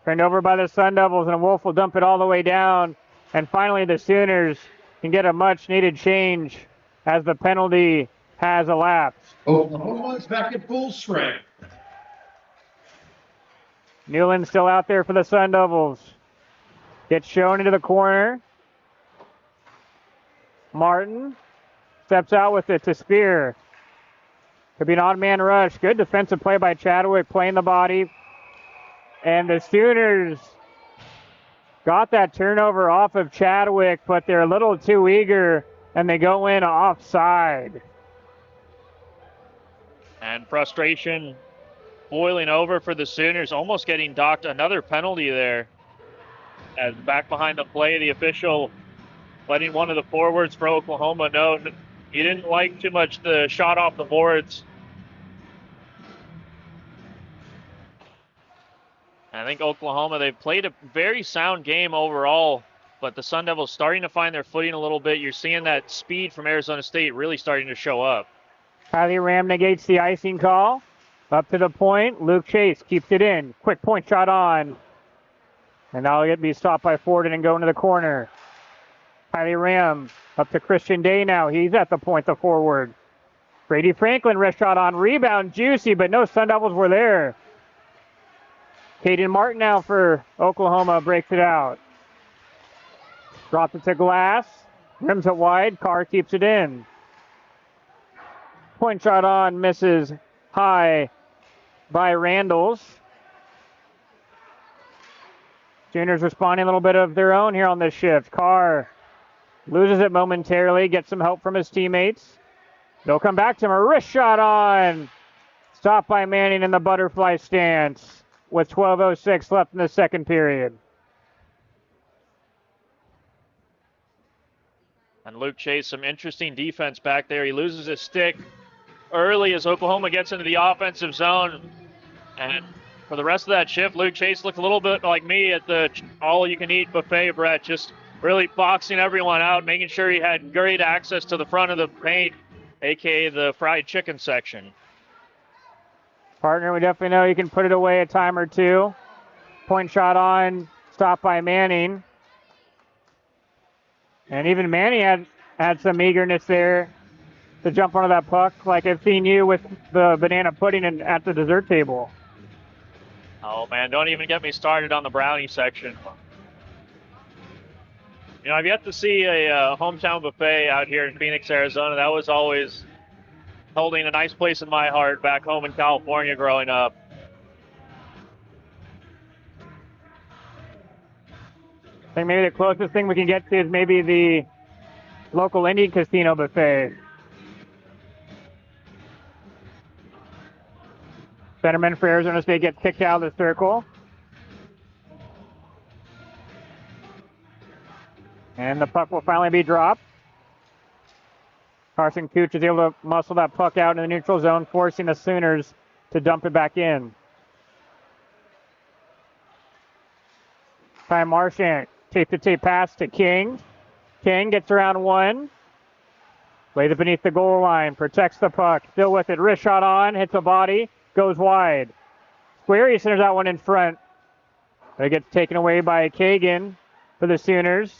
Turned over by the Sun Devils, and Wolf will dump it all the way down. And finally, the Sooners can get a much-needed change as the penalty has elapsed. Oklahoma's back at full strength. Newland still out there for the Sun Devils. Gets shown into the corner. Martin steps out with it to Spear. Could be an odd man rush. Good defensive play by Chadwick, playing the body. And the Sooners got that turnover off of Chadwick, but they're a little too eager, and they go in offside. And frustration boiling over for the Sooners, almost getting docked another penalty there. As back behind the play, the official letting one of the forwards for Oklahoma know he didn't like too much the shot off the boards. And I think Oklahoma, they've played a very sound game overall, but the Sun Devils starting to find their footing a little bit. You're seeing that speed from Arizona State really starting to show up. Kylie Ram negates the icing call. Up to the point. Luke Chase keeps it in. Quick point shot on. And that'll be stopped by Forden and go into the corner. Kylie Ram up to Christian Day now. He's at the point, the forward. Brady Franklin wrist shot on. Rebound, juicy, but no Sun Devils were there. Caden Martin now for Oklahoma breaks it out. Drops it to Glass. Rims it wide. Carr keeps it in. Point shot on, misses high by Randalls. Sooners responding a little bit of their own here on this shift. Carr loses it momentarily, gets some help from his teammates. They'll come back to him. A wrist shot on. Stopped by Manning in the butterfly stance with 12:06 left in the second period. And Luke Chase, some interesting defense back there. He loses his stick early as Oklahoma gets into the offensive zone. And for the rest of that shift, Luke Chase looked a little bit like me at the all-you-can-eat buffet, Brett, just really boxing everyone out, making sure he had great access to the front of the paint. aka the fried chicken section. Partner, we definitely know you can put it away a time or two. Point shot on, stopped by Manning. And even Manning had some eagerness there to jump onto that puck, like I've seen you with the banana pudding at the dessert table. Oh man, don't even get me started on the brownie section. You know, I've yet to see a hometown buffet out here in Phoenix, Arizona. That was always holding a nice place in my heart back home in California growing up. I think maybe the closest thing we can get to is maybe the local Indian casino buffet. Centerman for Arizona State gets kicked out of the circle. And the puck will finally be dropped. Carson Cooch is able to muscle that puck out in the neutral zone, forcing the Sooners to dump it back in. Ty Marchand, tape-to-tape pass to King. King gets around one. Lays it beneath the goal line, protects the puck. Still with it, wrist shot on, hits a body, goes wide. Squarey centers that one in front. But it gets taken away by Kagan for the Sooners.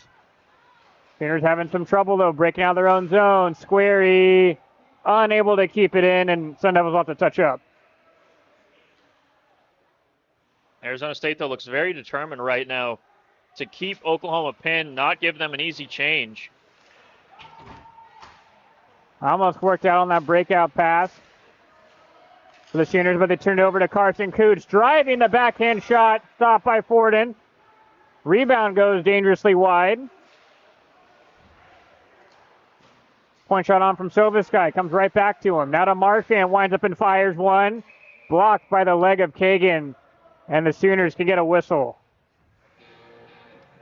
Sooners having some trouble, though, breaking out of their own zone. Squarey unable to keep it in, and Sun Devils off to touch up. Arizona State, though, looks very determined right now to keep Oklahoma pinned, not give them an easy change. Almost worked out on that breakout pass for the Sooners, but they turned it over to Carson Cooch. Driving the backhand shot, stopped by Forden. Rebound goes dangerously wide. Point shot on from Sovisky, comes right back to him. Now to Marchand, winds up and fires one. Blocked by the leg of Kagan, and the Sooners can get a whistle.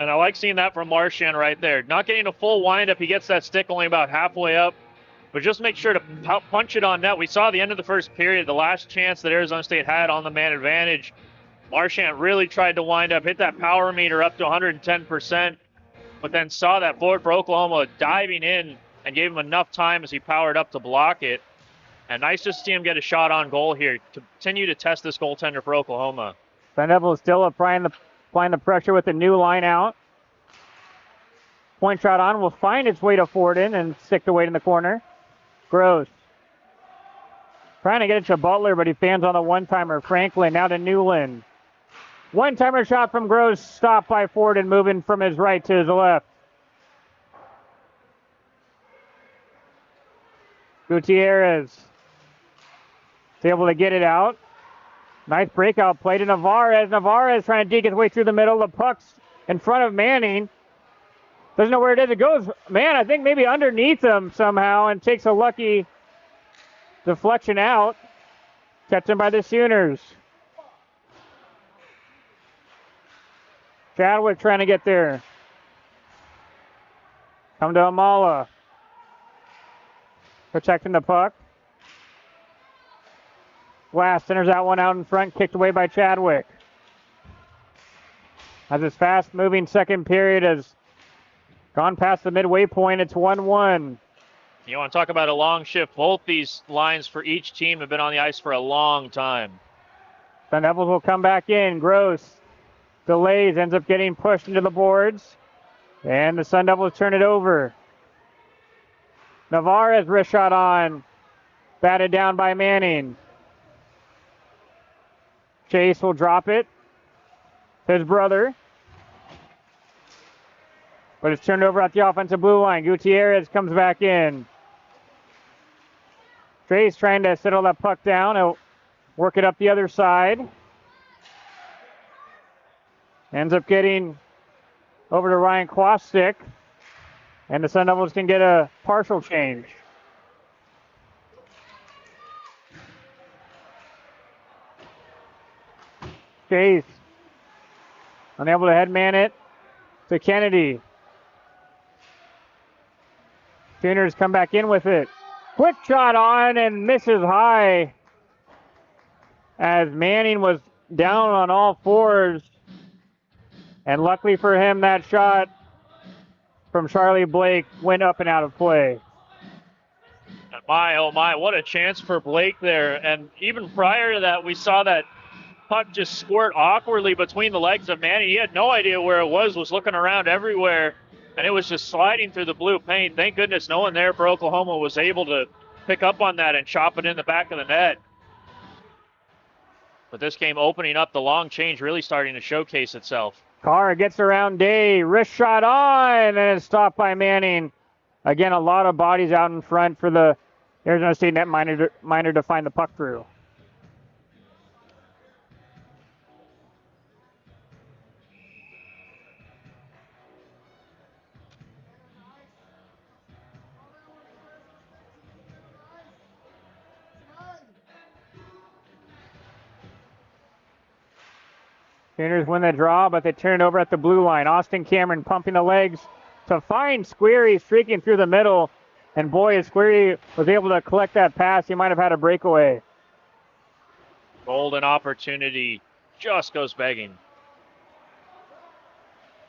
And I like seeing that from Marchand right there. Not getting a full windup. He gets that stick only about halfway up. But just make sure to punch it on net. We saw the end of the first period, the last chance that Arizona State had on the man advantage. Marchand really tried to wind up, hit that power meter up to 110%, but then saw that forward for Oklahoma diving in and gave him enough time as he powered up to block it. And nice to see him get a shot on goal here to continue to test this goaltender for Oklahoma. Sun Devils still applying the pressure with the new line out. Point shot on will find its way to Forden and stick the weight in the corner. Gross. Trying to get it to Butler, but he fans on the one-timer. Franklin now to Newland. One-timer shot from Gross, stopped by Forden, moving from his right to his left. Gutierrez is able to get it out. Nice breakout play to Navarez. Navarez trying to dig his way through the middle. The puck's in front of Manning. Doesn't know where it is. It goes, man, I think maybe underneath him somehow and takes a lucky deflection out. Kept him by the Sooners. Chadwick trying to get there. Come to Amala. Protecting the puck. Glass centers that one out in front, kicked away by Chadwick. As this fast-moving second period has gone past the midway point, it's 1-1. You want to talk about a long shift? Both these lines for each team have been on the ice for a long time. Sun Devils will come back in. Gross delays, ends up getting pushed into the boards. And the Sun Devils turn it over. Navarez wrist shot on. Batted down by Manning. Chase will drop it. His brother. But it's turned over at the offensive blue line. Gutierrez comes back in. Chase trying to settle that puck down. He'll work it up the other side. Ends up getting over to Ryan Kwastik. And the Sun Devils can get a partial change. Chase unable to headman it to Kennedy. Sooners come back in with it. Quick shot on and misses high as Manning was down on all fours. And luckily for him, that shot from Charlie Blake went up and out of play. My, oh my, what a chance for Blake there. And even prior to that, we saw that puck just squirt awkwardly between the legs of Manny. He had no idea where it was looking around everywhere, and it was just sliding through the blue paint. Thank goodness no one there for Oklahoma was able to pick up on that and chop it in the back of the net. But this game opening up, the long change really starting to showcase itself. Carr gets around Day, wrist shot on, and it's stopped by Manning. Again, a lot of bodies out in front for the Arizona State netminder to find the puck through. Sooners win the draw, but they turn it over at the blue line. Austin Cameron pumping the legs to find Squeary streaking through the middle. And boy, if Squeary was able to collect that pass, he might have had a breakaway. Golden opportunity just goes begging.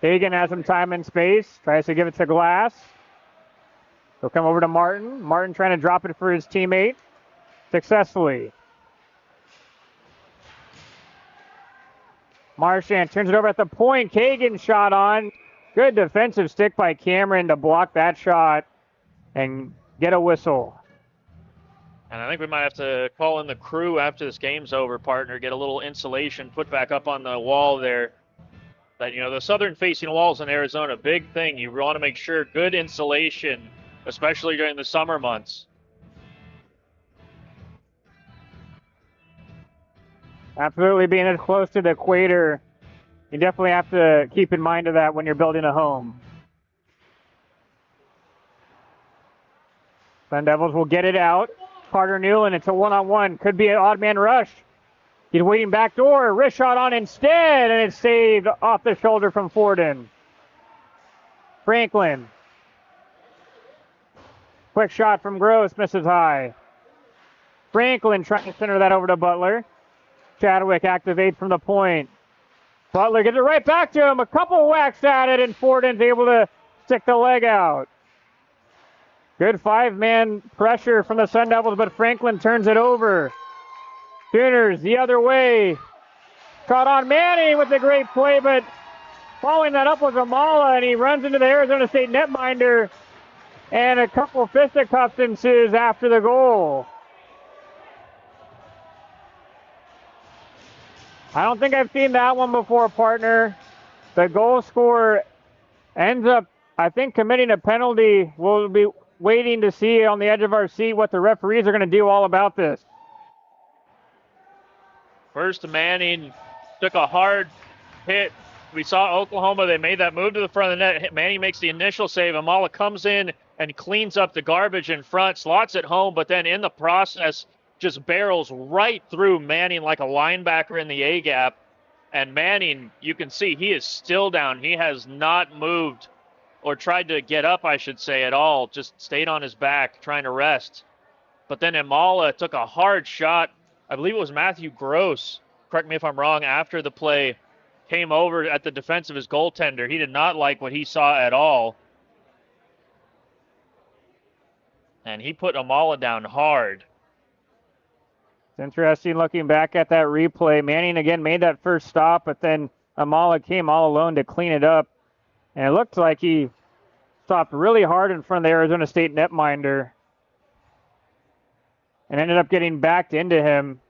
Hagan has some time and space, tries to give it to Glass. He'll come over to Martin. Martin trying to drop it for his teammate successfully. Marchand turns it over at the point. Kagan shot on. Good defensive stick by Cameron to block that shot and get a whistle. And I think we might have to call in the crew after this game's over, partner, get a little insulation put back up on the wall there. But, you know, the southern-facing walls in Arizona, big thing. You want to make sure good insulation, especially during the summer months. Absolutely, being as close to the equator, you definitely have to keep in mind of that when you're building a home. Sun Devils will get it out. Carter Newland, it's a one-on-one. Could be an odd man rush. He's waiting back door. Wrist shot on instead, and it's saved off the shoulder from Forden. Franklin. Quick shot from Gross, misses high. Franklin trying to center that over to Butler. Chadwick activates from the point. Butler gets it right back to him. A couple whacks at it, and Forden's able to stick the leg out. Good five-man pressure from the Sun Devils, but Franklin turns it over. Sooners the other way. Caught on Manning with a great play, but following that up was Amala, and he runs into the Arizona State netminder, and a couple fisticuffs ensues after the goal. I don't think I've seen that one before, partner. The goal scorer ends up, I think, committing a penalty. We'll be waiting to see on the edge of our seat what the referees are going to do all about this. First, Manning took a hard hit. We saw Oklahoma, they made that move to the front of the net. Manning makes the initial save. Amala comes in and cleans up the garbage in front, slots it home, but then in the process, just barrels right through Manning like a linebacker in the A-gap. And Manning, you can see he is still down. He has not moved or tried to get up, I should say, at all. Just stayed on his back trying to rest. But then Amala took a hard shot. I believe it was Matthew Gross, correct me if I'm wrong, after the play, came over at the defense of his goaltender. He did not like what he saw at all. And he put Amala down hard. It's interesting looking back at that replay. Manning again made that first stop, but then Amala came all alone to clean it up. And it looked like he stopped really hard in front of the Arizona State netminder and ended up getting backed into him,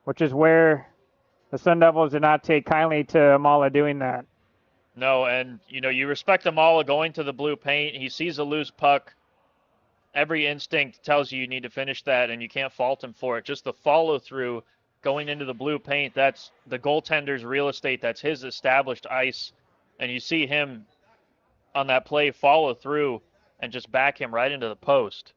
which is where the Sun Devils did not take kindly to Amala doing that. No, and, you know, you respect Amala going to the blue paint. He sees a loose puck. Every instinct tells you need to finish that, and you can't fault him for it. Just the follow-through going into the blue paint, that's the goaltender's real estate. That's his established ice. And you see him on that play follow through and just back him right into the post.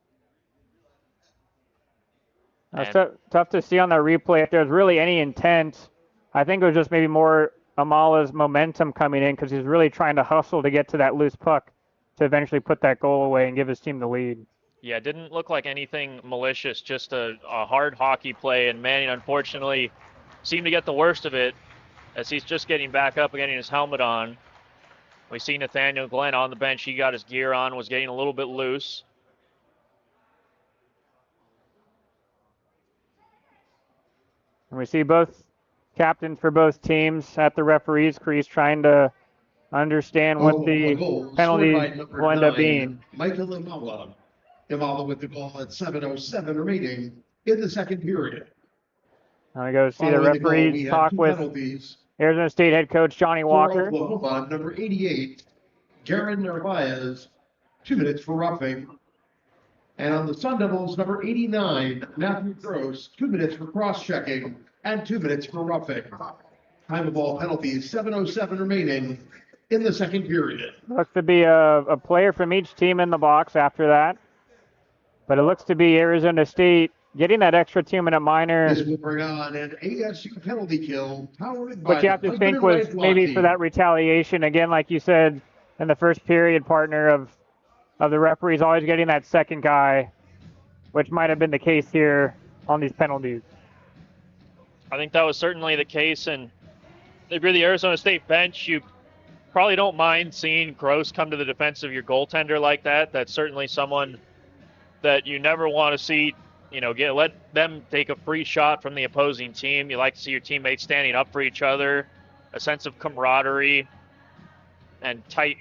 It's tough to see on that replay if there's really any intent. I think it was just maybe more Amala's momentum coming in because he's really trying to hustle to get to that loose puck to eventually put that goal away and give his team the lead. Yeah, it didn't look like anything malicious, just a hard hockey play, and Manning unfortunately seemed to get the worst of it as he's just getting back up and getting his helmet on. We see Nathaniel Glenn on the bench. He got his gear on, was getting a little bit loose. And we see both captains for both teams at the referee's crease trying to understand what Oklahoma the goal scored by penalties number will end up 9, being. Michael Imala. Imala with the goal at 7:07 remaining in the second period. Now we go see the Following the goal, we referees had talk 2 with penalties Arizona State head coach Johnny for Walker. Oklahoma. Number 88, Garen Narvaez, 2 minutes for roughing. And on the Sun Devils, number 89, Matthew Gross, 2 minutes for cross-checking and 2 minutes for roughing. Time of all penalties, 7:07 remaining in the second period. Looks to be a player from each team in the box after that. But it looks to be Arizona State getting that extra 2-minute minor. This will bring on an ASU penalty kill, powered by Which you have to the think Husband and was Wife maybe Block for Team. that retaliation. Again, like you said, in the first period, partner of the referees always getting that second guy, which might have been the case here on these penalties. I think that was certainly the case, and if you're the Arizona State bench, you probably don't mind seeing Gross come to the defense of your goaltender like that. That's certainly someone that you never want to see, let them take a free shot from the opposing team. You like to see your teammates standing up for each other, a sense of camaraderie and tight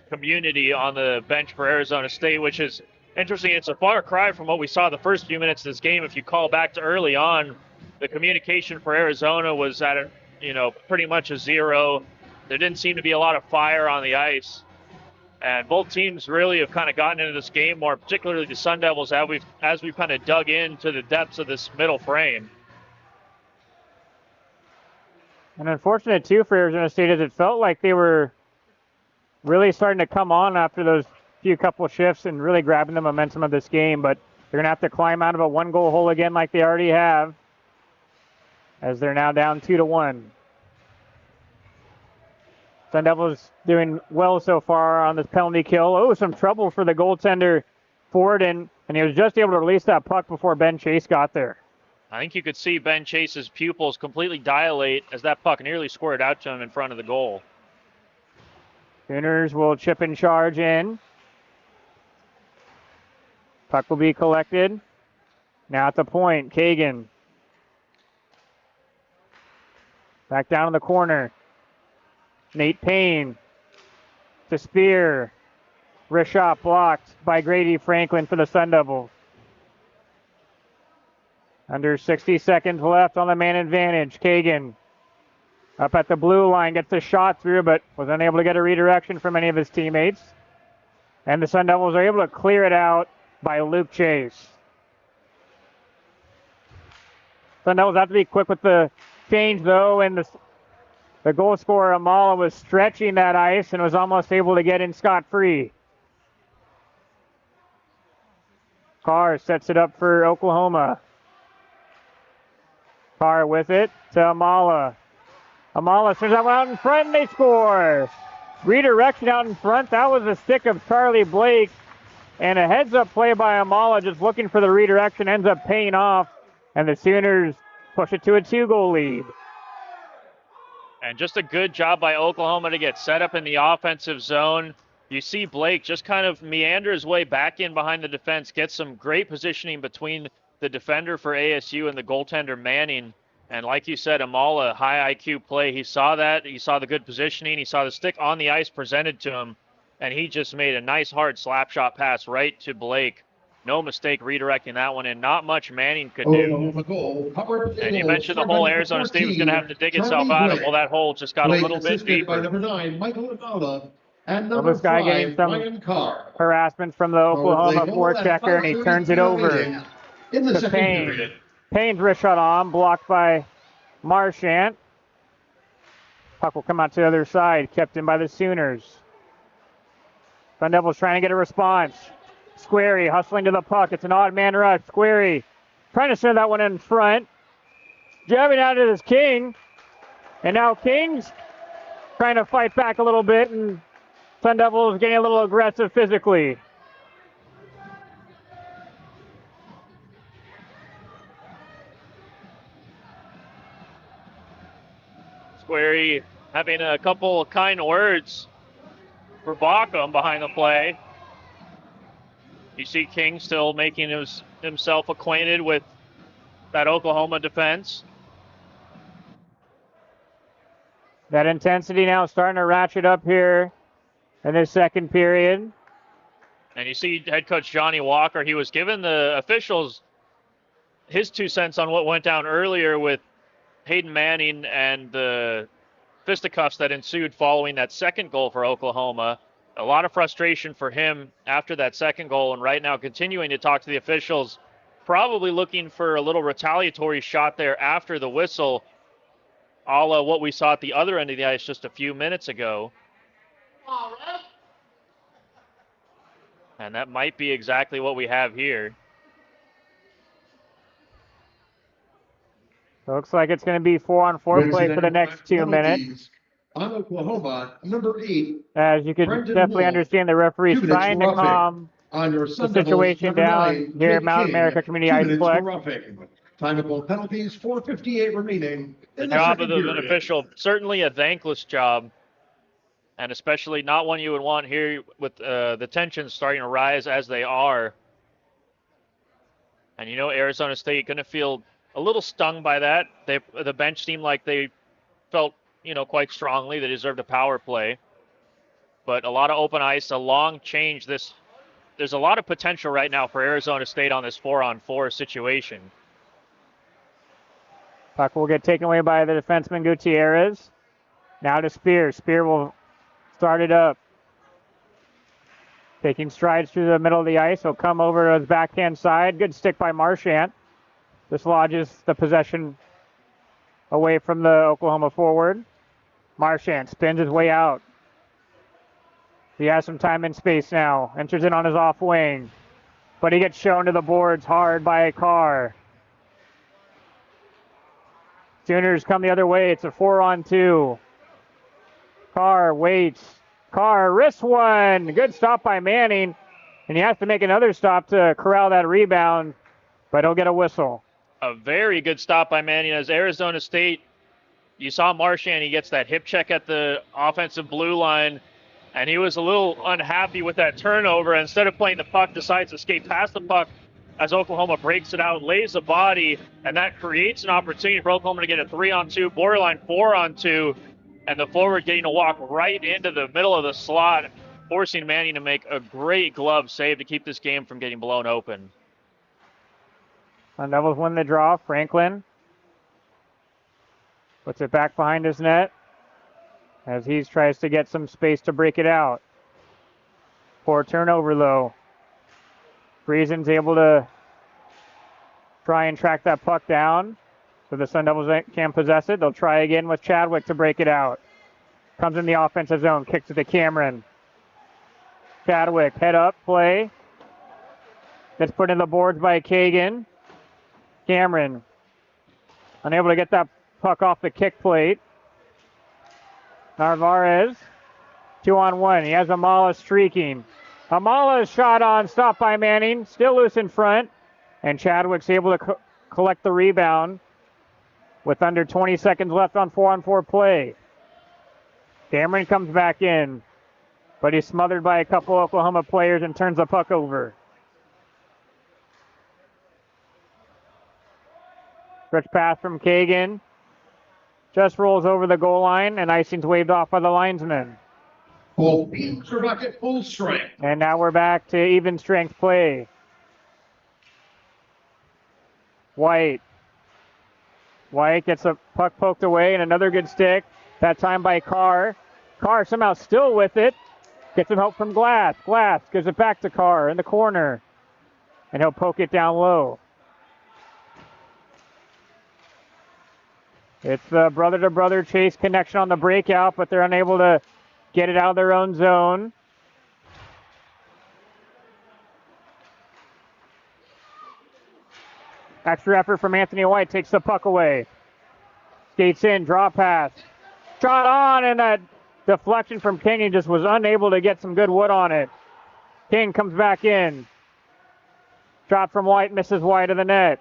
community on the bench for Arizona State, which is interesting. It's a far cry from what we saw the first few minutes of this game. If you call back to early on, the communication for Arizona was at pretty much a zero. There didn't seem to be a lot of fire on the ice. And both teams really have kind of gotten into this game more, particularly the Sun Devils, as we've kind of dug into the depths of this middle frame. And unfortunate, too, for Arizona State is it felt like they were really starting to come on after those few couple shifts and really grabbing the momentum of this game. But they're going to have to climb out of a 1-goal hole again like they already have, as they're now down 2-1. Sun Devils doing well so far on this penalty kill. Oh, some trouble for the goaltender Forden, and he was just able to release that puck before Ben Chase got there. I think you could see Ben Chase's pupils completely dilate as that puck nearly squirted out to him in front of the goal. Sooners will chip and charge in. Puck will be collected. Now at the point, Kagan. Back down in the corner. Nate Payne to Spear. Wrist shot blocked by Grady Franklin for the Sun Devils. Under 60 seconds left on the man advantage. Kagan up at the blue line, gets a shot through, but was unable to get a redirection from any of his teammates. And the Sun Devils are able to clear it out by Luke Chase. Sun Devils have to be quick with the change, though, and the goal scorer, Amala, was stretching that ice and was almost able to get in scot-free. Carr sets it up for Oklahoma. Carr with it to Amala. Amala sends that one out in front, and they score. Redirection out in front. That was a stick of Charlie Blake. And a heads-up play by Amala, just looking for the redirection, ends up paying off. And the Sooners push it to a 2-goal lead. And just a good job by Oklahoma to get set up in the offensive zone. You see Blake just kind of meander his way back in behind the defense, get some great positioning between the defender for ASU and the goaltender Manning. And like you said, Amala, high IQ play. He saw that. He saw the good positioning. He saw the stick on the ice presented to him. And he just made a nice hard slap shot pass right to Blake. No mistake redirecting that one in. Not much Manning could do. And you mentioned the hole Arizona State was going to have to dig itself out of. Well, that hole just got a little bit deeper. By number 9, Michael Imala, and Well, number this guy 5, getting some Ryan Carr. harassment from the Oklahoma forechecker, and he turns it over in the to second Payne. period. Payne's wrist shot on, blocked by Marchant. Puck will come out to the other side, kept in by the Sooners. Sun Devils trying to get a response. Squarey hustling to the puck. It's an odd man rush. Squarey trying to send that one in front. Jabbing out at his King. And now King's trying to fight back a little bit, and Sun Devils getting a little aggressive physically. Squarey having a couple of kind words for Backham behind the play. You see King still making himself acquainted with that Oklahoma defense. That intensity now starting to ratchet up here in this second period. And you see head coach Johnny Walker, he was given the officials his 2 cents on what went down earlier with Hayden Manning and the fisticuffs that ensued following that second goal for Oklahoma. A lot of frustration for him after that second goal, and right now continuing to talk to the officials, probably looking for a little retaliatory shot there after the whistle, a la what we saw at the other end of the ice just a few minutes ago. And that might be exactly what we have here. Looks like it's going to be 4-on-4 play for the next 2 minutes. On Oklahoma, number 8. As you can Brendan definitely Wolf, understand, the referee's 2 minutes trying for to calm on your the Sun Devils, situation number down 9, here at Jake Mount King, America Community 2 minutes for Iceplex. roughing. Timeable penalties, 4:58 remaining. The job of an official, certainly a thankless job, and especially not one you would want here with the tensions starting to rise as they are. And you know, Arizona State going to feel a little stung by that. The bench seemed like they felt, quite strongly they deserved a power play. But a lot of open ice, a long change. There's a lot of potential right now for Arizona State on this 4-on-4 situation. Puck will get taken away by the defenseman Gutierrez. Now to Spear. Spear will start it up. Taking strides through the middle of the ice. He'll come over to his backhand side. Good stick by Marchant. Dislodges the possession away from the Oklahoma forward. Marchant spins his way out. He has some time and space now. Enters in on his off wing. But he gets shown to the boards hard by Carr. Sooners come the other way. It's a 4-on-2. Carr waits. Carr wrists one. Good stop by Manning. And he has to make another stop to corral that rebound. But he'll get a whistle. A very good stop by Manning as Arizona State. You saw Marchant. He gets that hip check at the offensive blue line. And he was a little unhappy with that turnover. Instead of playing the puck, decides to skate past the puck as Oklahoma breaks it out, lays a body, and that creates an opportunity for Oklahoma to get a 3-on-2, borderline 4-on-2, and the forward getting to walk right into the middle of the slot, forcing Manning to make a great glove save to keep this game from getting blown open. Sun Devils win the draw. Franklin puts it back behind his net as he tries to get some space to break it out. Poor turnover, though. Friesen's able to try and track that puck down so the Sun Devils can possess it. They'll try again with Chadwick to break it out. Comes in the offensive zone, kicks it to Cameron. Chadwick, head up, play. Gets put in the boards by Kagan. Cameron, unable to get that puck off the kick plate. Narvaez, 2-on-1. He has Amala streaking. Amala's shot on, stopped by Manning, still loose in front, and Chadwick's able to collect the rebound with under 20 seconds left on 4-on-4 play. Cameron comes back in, but he's smothered by a couple Oklahoma players and turns the puck over. Stretch pass from Kagan. Just rolls over the goal line, and icing's waved off by the linesman. Both teams are back at full strength. And now we're back to even strength play. White gets a puck poked away, and another good stick. That time by Carr. Carr somehow still with it. Gets some help from Glass. Glass gives it back to Carr in the corner. And he'll poke it down low. It's the brother-to-brother chase connection on the breakout, but they're unable to get it out of their own zone. Extra effort from Anthony White, takes the puck away. Skates in, draw pass. Shot on, and that deflection from King, he just was unable to get some good wood on it. King comes back in. Shot from White, misses wide of the net.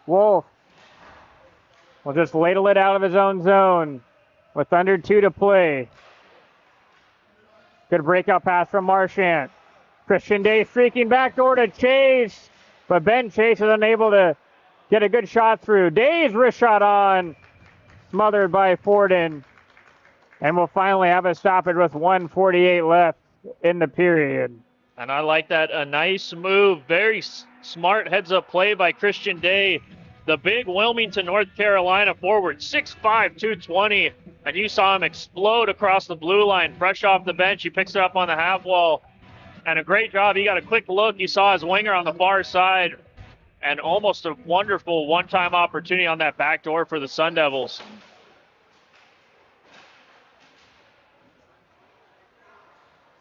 Wolf will just ladle it out of his own zone with under 2 to play. Good breakout pass from Marchant. Christian Day streaking backdoor to Chase. but Ben Chase is unable to get a good shot through. Day's wrist shot on, smothered by Forden. And we'll finally have a stoppage with 1:48 left in the period. And I like that. A nice move. Very smart heads-up play by Christian Day. The big Wilmington, North Carolina forward, 6'5", 220. And you saw him explode across the blue line, fresh off the bench. He picks it up on the half wall. And a great job. He got a quick look. You saw his winger on the far side. And almost a wonderful one-time opportunity on that back door for the Sun Devils.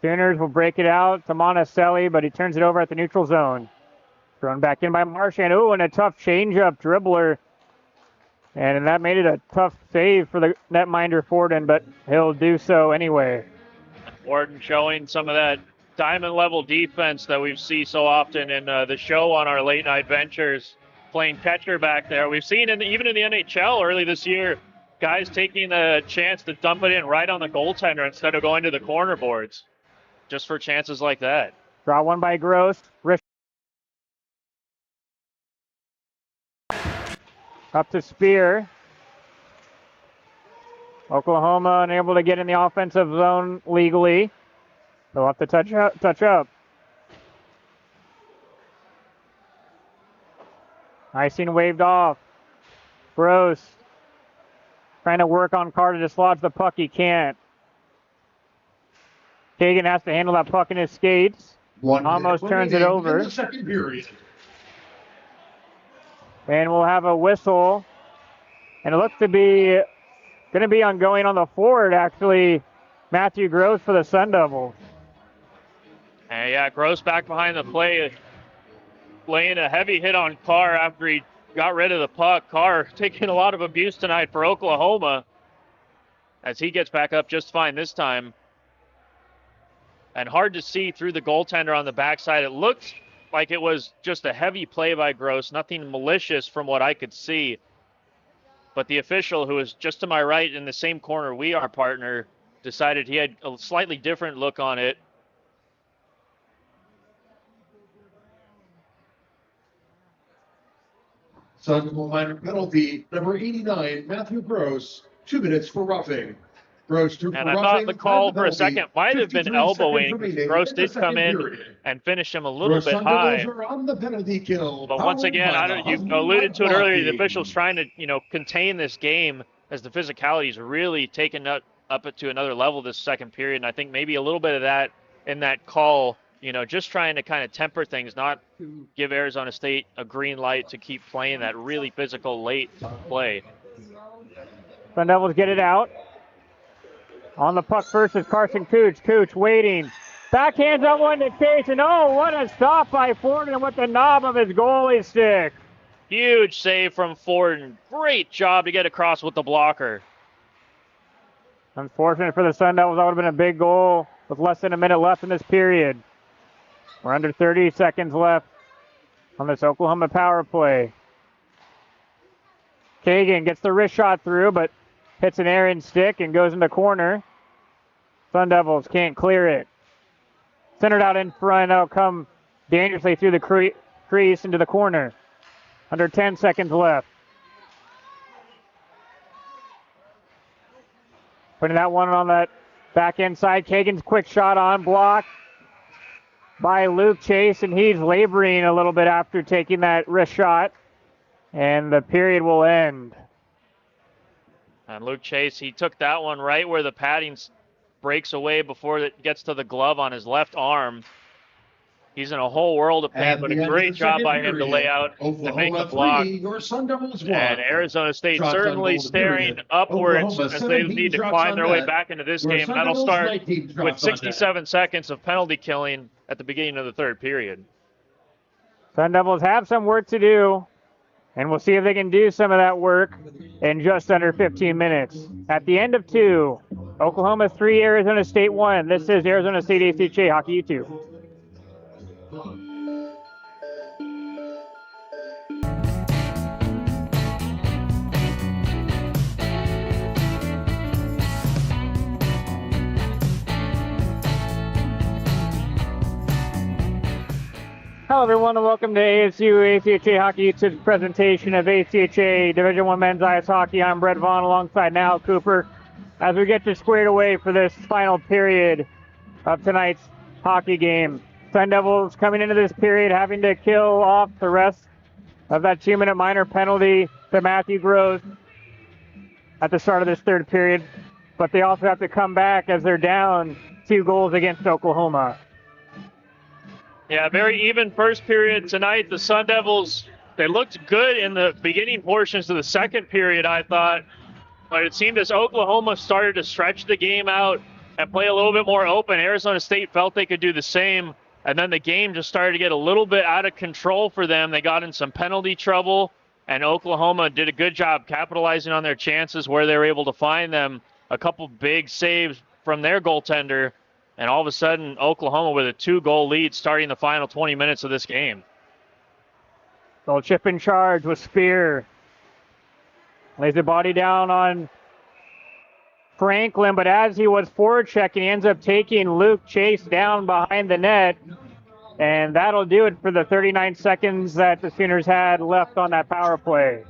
Sooners will break it out to Monticelli, but he turns it over at the neutral zone. Thrown back in by Marchand. Ooh, and a tough change-up dribbler. And that made it a tough save for the netminder Forden, but he'll do so anyway. Forden showing some of that diamond-level defense that we see so often in the show on our late-night ventures, playing catcher back there. We've seen even in the NHL early this year, guys taking the chance to dump it in right on the goaltender instead of going to the corner boards, just for chances like that. Draw one by Gross. Up to Spear. Oklahoma unable to get in the offensive zone legally. They'll have to touch up. Icing waved off. Gross trying to work on Carter to dislodge the puck. He can't. Kagan has to handle that puck in his skates. Almost turns it over. In the second period. And we'll have a whistle. And it looks to be going to be ongoing on the forward, actually. Matthew Gross for the Sun Devils. And yeah, Gross back behind the play, laying a heavy hit on Carr after he got rid of the puck. Carr taking a lot of abuse tonight for Oklahoma as he gets back up just fine this time. And hard to see through the goaltender on the backside. It looked like it was just a heavy play by Gross, nothing malicious from what I could see. But the official, who is just to my right in the same corner we are, partner, decided he had a slightly different look on it. Sun Devil minor penalty, number 89, Matthew Gross, 2 minutes for roughing. Gross through and for I roughing. thought the call for a penalty, second might have been 53 elbowing. seconds remaining Gross in the did come second in period. and finish him a little Your bit Sun high. Devils are on the penalty kill. But once Powered again, by the you Husky alluded to it White earlier, the Hockey. officials trying to, contain this game as the physicality is really taken up to another level this second period. And I think maybe a little bit of that in that call, just trying to kind of temper things, not give Arizona State a green light to keep playing that really physical late play. Sun Devils get it out. On the puck first is Carson Cooch. Cooch waiting. Backhands that one to Chase, and what a stop by Forden with the knob of his goalie stick. Huge save from Forden. Great job to get across with the blocker. Unfortunate for the Sun Devils, that would have been a big goal with less than a minute left in this period. We're under 30 seconds left on this Oklahoma power play. Kagan gets the wrist shot through, but hits an errant stick and goes in the corner. Sun Devils can't clear it. Centered out in front. That'll come dangerously through the crease into the corner. Under 10 seconds left. Putting that one on that back inside. Kagan's quick shot on block by Luke Chase, and he's laboring a little bit after taking that wrist shot. And the period will end. And Luke Chase, he took that one right where the padding breaks away before it gets to the glove on his left arm. He's in a whole world of pain, but a great job by him to lay out Oklahoma to make the block. 3, your Sun Devils 1. And Arizona State Shots on certainly goal staring period. upwards Oklahoma as they 17 need to shots climb on their way net. back into this Your game. Sun And that'll Devils start 19 with shots on net. 67 seconds of penalty killing at the beginning of the third period. Sun Devils have some work to do, and we'll see if they can do some of that work in just under 15 minutes. At the end of 2, Oklahoma 3, Arizona State 1. This is Arizona State ACHA Hockey YouTube. Hello, everyone, and welcome to ASU ACHA Hockey YouTube's presentation of ACHA Division I Men's Ice Hockey. I'm Brett Vaughn alongside Niall Cooper as we get you squared away for this final period of tonight's hockey game. Sun Devils coming into this period having to kill off the rest of that 2-minute minor penalty to Matthew Gross at the start of this third period, but they also have to come back as they're down 2 goals against Oklahoma. Yeah, very even first period tonight. The Sun Devils, they looked good in the beginning portions of the second period, I thought. But it seemed as Oklahoma started to stretch the game out and play a little bit more open, Arizona State felt they could do the same. And then the game just started to get a little bit out of control for them. They got in some penalty trouble, and Oklahoma did a good job capitalizing on their chances where they were able to find them. A couple big saves from their goaltender. And all of a sudden, Oklahoma with a 2-goal lead starting the final 20 minutes of this game. So chip in charge with Spear. Lays the body down on Franklin, but as he was forward checking, he ends up taking Luke Chase down behind the net. And that'll do it for the 39 seconds that the Sooners had left on that power play.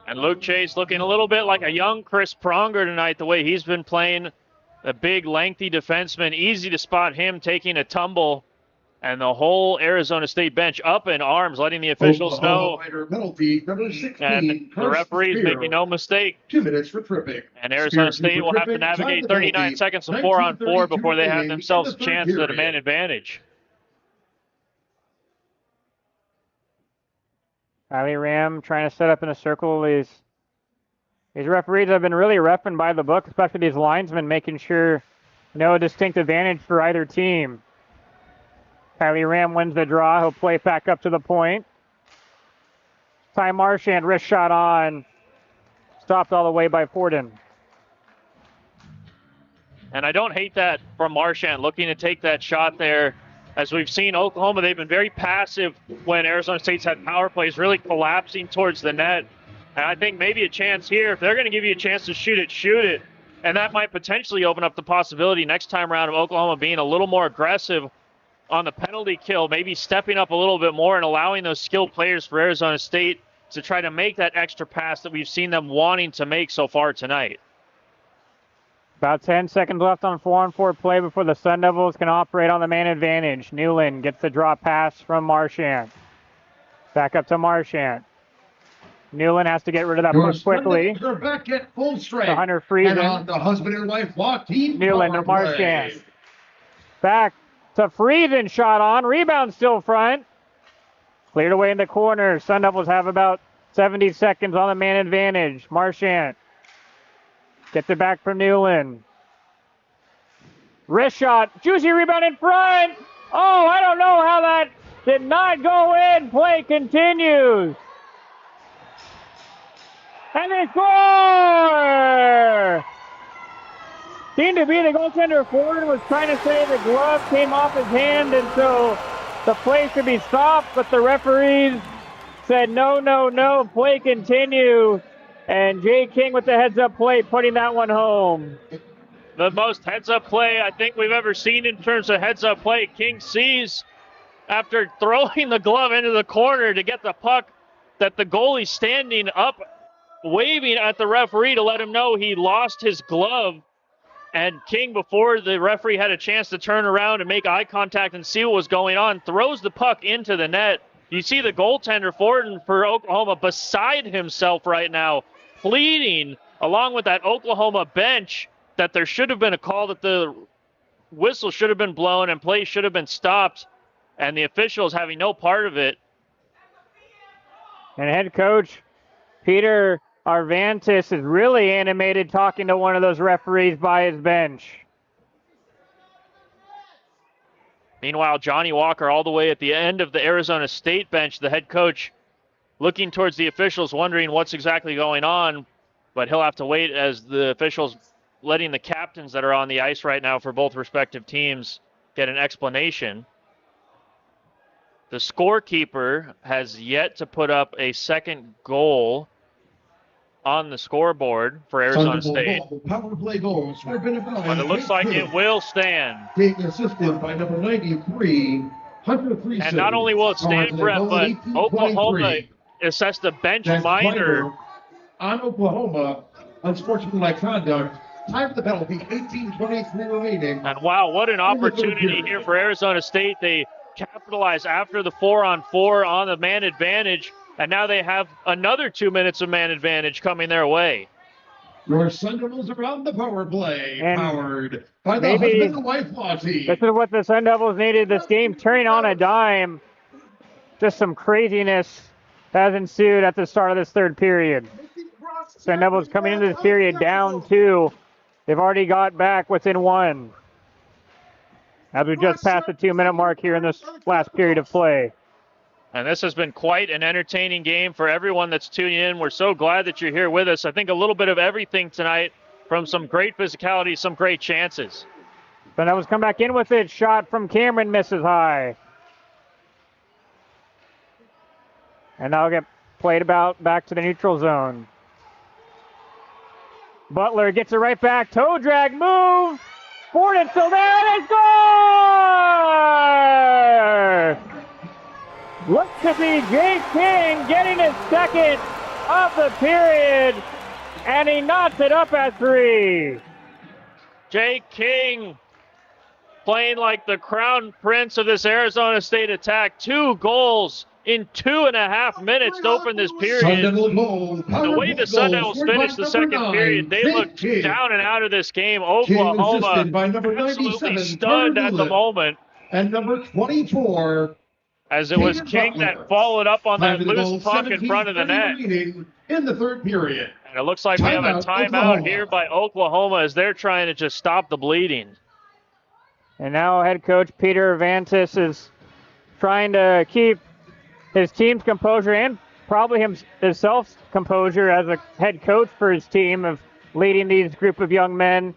And Luke Chase looking a little bit like a young Chris Pronger tonight, the way he's been playing. A big, lengthy defenseman, easy to spot him taking a tumble, and the whole Arizona State bench up in arms, letting the officials know. Penalty, number 16, and the referees making no mistake. 2 minutes for tripping. And Arizona State will have to navigate 39 seconds of 4-on-4 before they have themselves a chance at a man advantage. Ali Ram trying to set up in a circle. These referees have been really reffing by the book, especially these linesmen, making sure no distinct advantage for either team. Kylie Ram wins the draw. He'll play back up to the point. Ty Marchand, wrist shot on. Stopped all the way by Forden. And I don't hate that from Marchand, looking to take that shot there. As we've seen, Oklahoma, they've been very passive when Arizona State's had power plays, really collapsing towards the net. And I think maybe a chance here, if they're going to give you a chance to shoot it, shoot it. And that might potentially open up the possibility next time around of Oklahoma being a little more aggressive on the penalty kill, maybe stepping up a little bit more and allowing those skilled players for Arizona State to try to make that extra pass that we've seen them wanting to make so far tonight. About 10 seconds left on 4-on-4 play before the Sun Devils can operate on the man advantage. Newland gets the drop pass from Marchand. Back up to Marchand. Newland has to get rid of that puck quickly. They're back at full strength. To Hunter Friesen. And on the husband and wife walk team. Newland to Marchand. Back to Friesen, shot on. Rebound still front. Cleared away in the corner. Sun Devils have about 70 seconds on the man advantage. Marchand gets it back from Newland. Wrist shot. Juicy rebound in front. Oh, I don't know how that did not go in. Play continues. And they score! Seemed to be the goaltender Ford was trying to say the glove came off his hand, and so the play should be stopped, but the referees said no, no, no, play continue. And Jay King with the heads-up play, putting that one home. The most heads-up play I think we've ever seen in terms of heads-up play. King sees, after throwing the glove into the corner to get the puck, that the goalie's standing up, waving at the referee to let him know he lost his glove. And King, before the referee had a chance to turn around and make eye contact and see what was going on, throws the puck into the net. You see the goaltender, Forden, for Oklahoma, beside himself right now, pleading, along with that Oklahoma bench, that there should have been a call, that the whistle should have been blown and play should have been stopped, and the officials having no part of it. And head coach Peter Arvantis is really animated talking to one of those referees by his bench. Meanwhile, Johnny Walker all the way at the end of the Arizona State bench, the head coach looking towards the officials, wondering what's exactly going on, but he'll have to wait as the officials letting the captains that are on the ice right now for both respective teams get an explanation. The scorekeeper has yet to put up a second goal on the scoreboard for Arizona State. Power play goals. But it looks like it will stand. Being assisted by number 93, Hunter Friesen. And not only will it stand for it, but Oklahoma assessed a bench That's minor on Oklahoma. Unsportsmanlike conduct. Time for the penalty, 18:23 remaining. And wow, what an opportunity here for Arizona State. They capitalize after the 4-on-4 on the man advantage, and now they have another 2 minutes of man advantage coming their way. Your Sun Devils are on the power play, And powered by the maybe husband and wife law team. this is what the Sun Devils needed this game, turning on a dime. Just some craziness has ensued at the start of this third period. Sun Devils coming into this period down 2. They've already got back within 1. As we just passed the 2-minute mark here in this last period of play. And this has been quite an entertaining game for everyone that's tuning in. We're so glad that you're here with us. I think a little bit of everything tonight, from some great physicality, some great chances. Sun Devils come back in with it. Shot from Cameron misses high. And now get played back to the neutral zone. Butler gets it right back. Toe drag move. Forden still there, and it's score! Look to see Jay King getting his second of the period, and he knots it up at 3. Jay King playing like the crown prince of this Arizona State attack. 2 goals in 2.5 minutes to open this period. The way the Sun Devils finished the second period, they looked down and out of this game. Oklahoma absolutely stunned at the moment. And number 24, as it was King that followed up on that loose puck in front of the net. In the third period. And it looks like we have a timeout here by Oklahoma as they're trying to just stop the bleeding. And now head coach Peter Vantis is trying to keep his team's composure and probably himself's composure as a head coach for his team of leading these group of young men.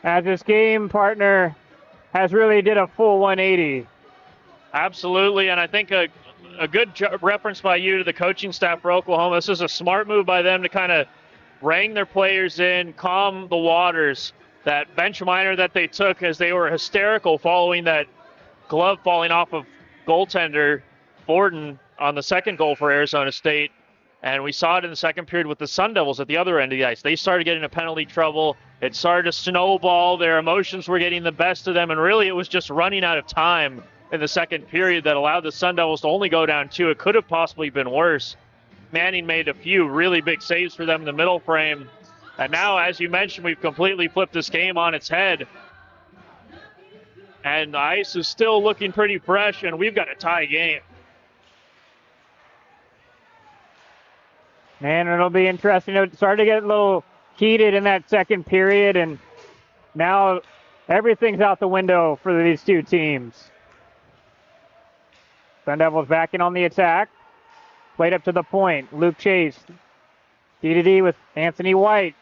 As his game partner has really did a full 180. Absolutely, and I think a good reference by you to the coaching staff for Oklahoma. This is a smart move by them to kind of rein their players in, calm the waters. That bench minor that they took as they were hysterical following that glove falling off of goaltender Forden on the second goal for Arizona State. And we saw it in the second period with the Sun Devils at the other end of the ice. They started getting into penalty trouble. It started to snowball. Their emotions were getting the best of them, and really it was just running out of time in the second period that allowed the Sun Devils to only go down 2. It could have possibly been worse. Manning made a few really big saves for them in the middle frame. And now, as you mentioned, we've completely flipped this game on its head. And the ice is still looking pretty fresh, and we've got a tie game. Man, it'll be interesting. It started to get a little heated in that second period, and now everything's out the window for these two teams. Sun Devils back in on the attack. Played up to the point. Luke Chase. D-to-D with Anthony White.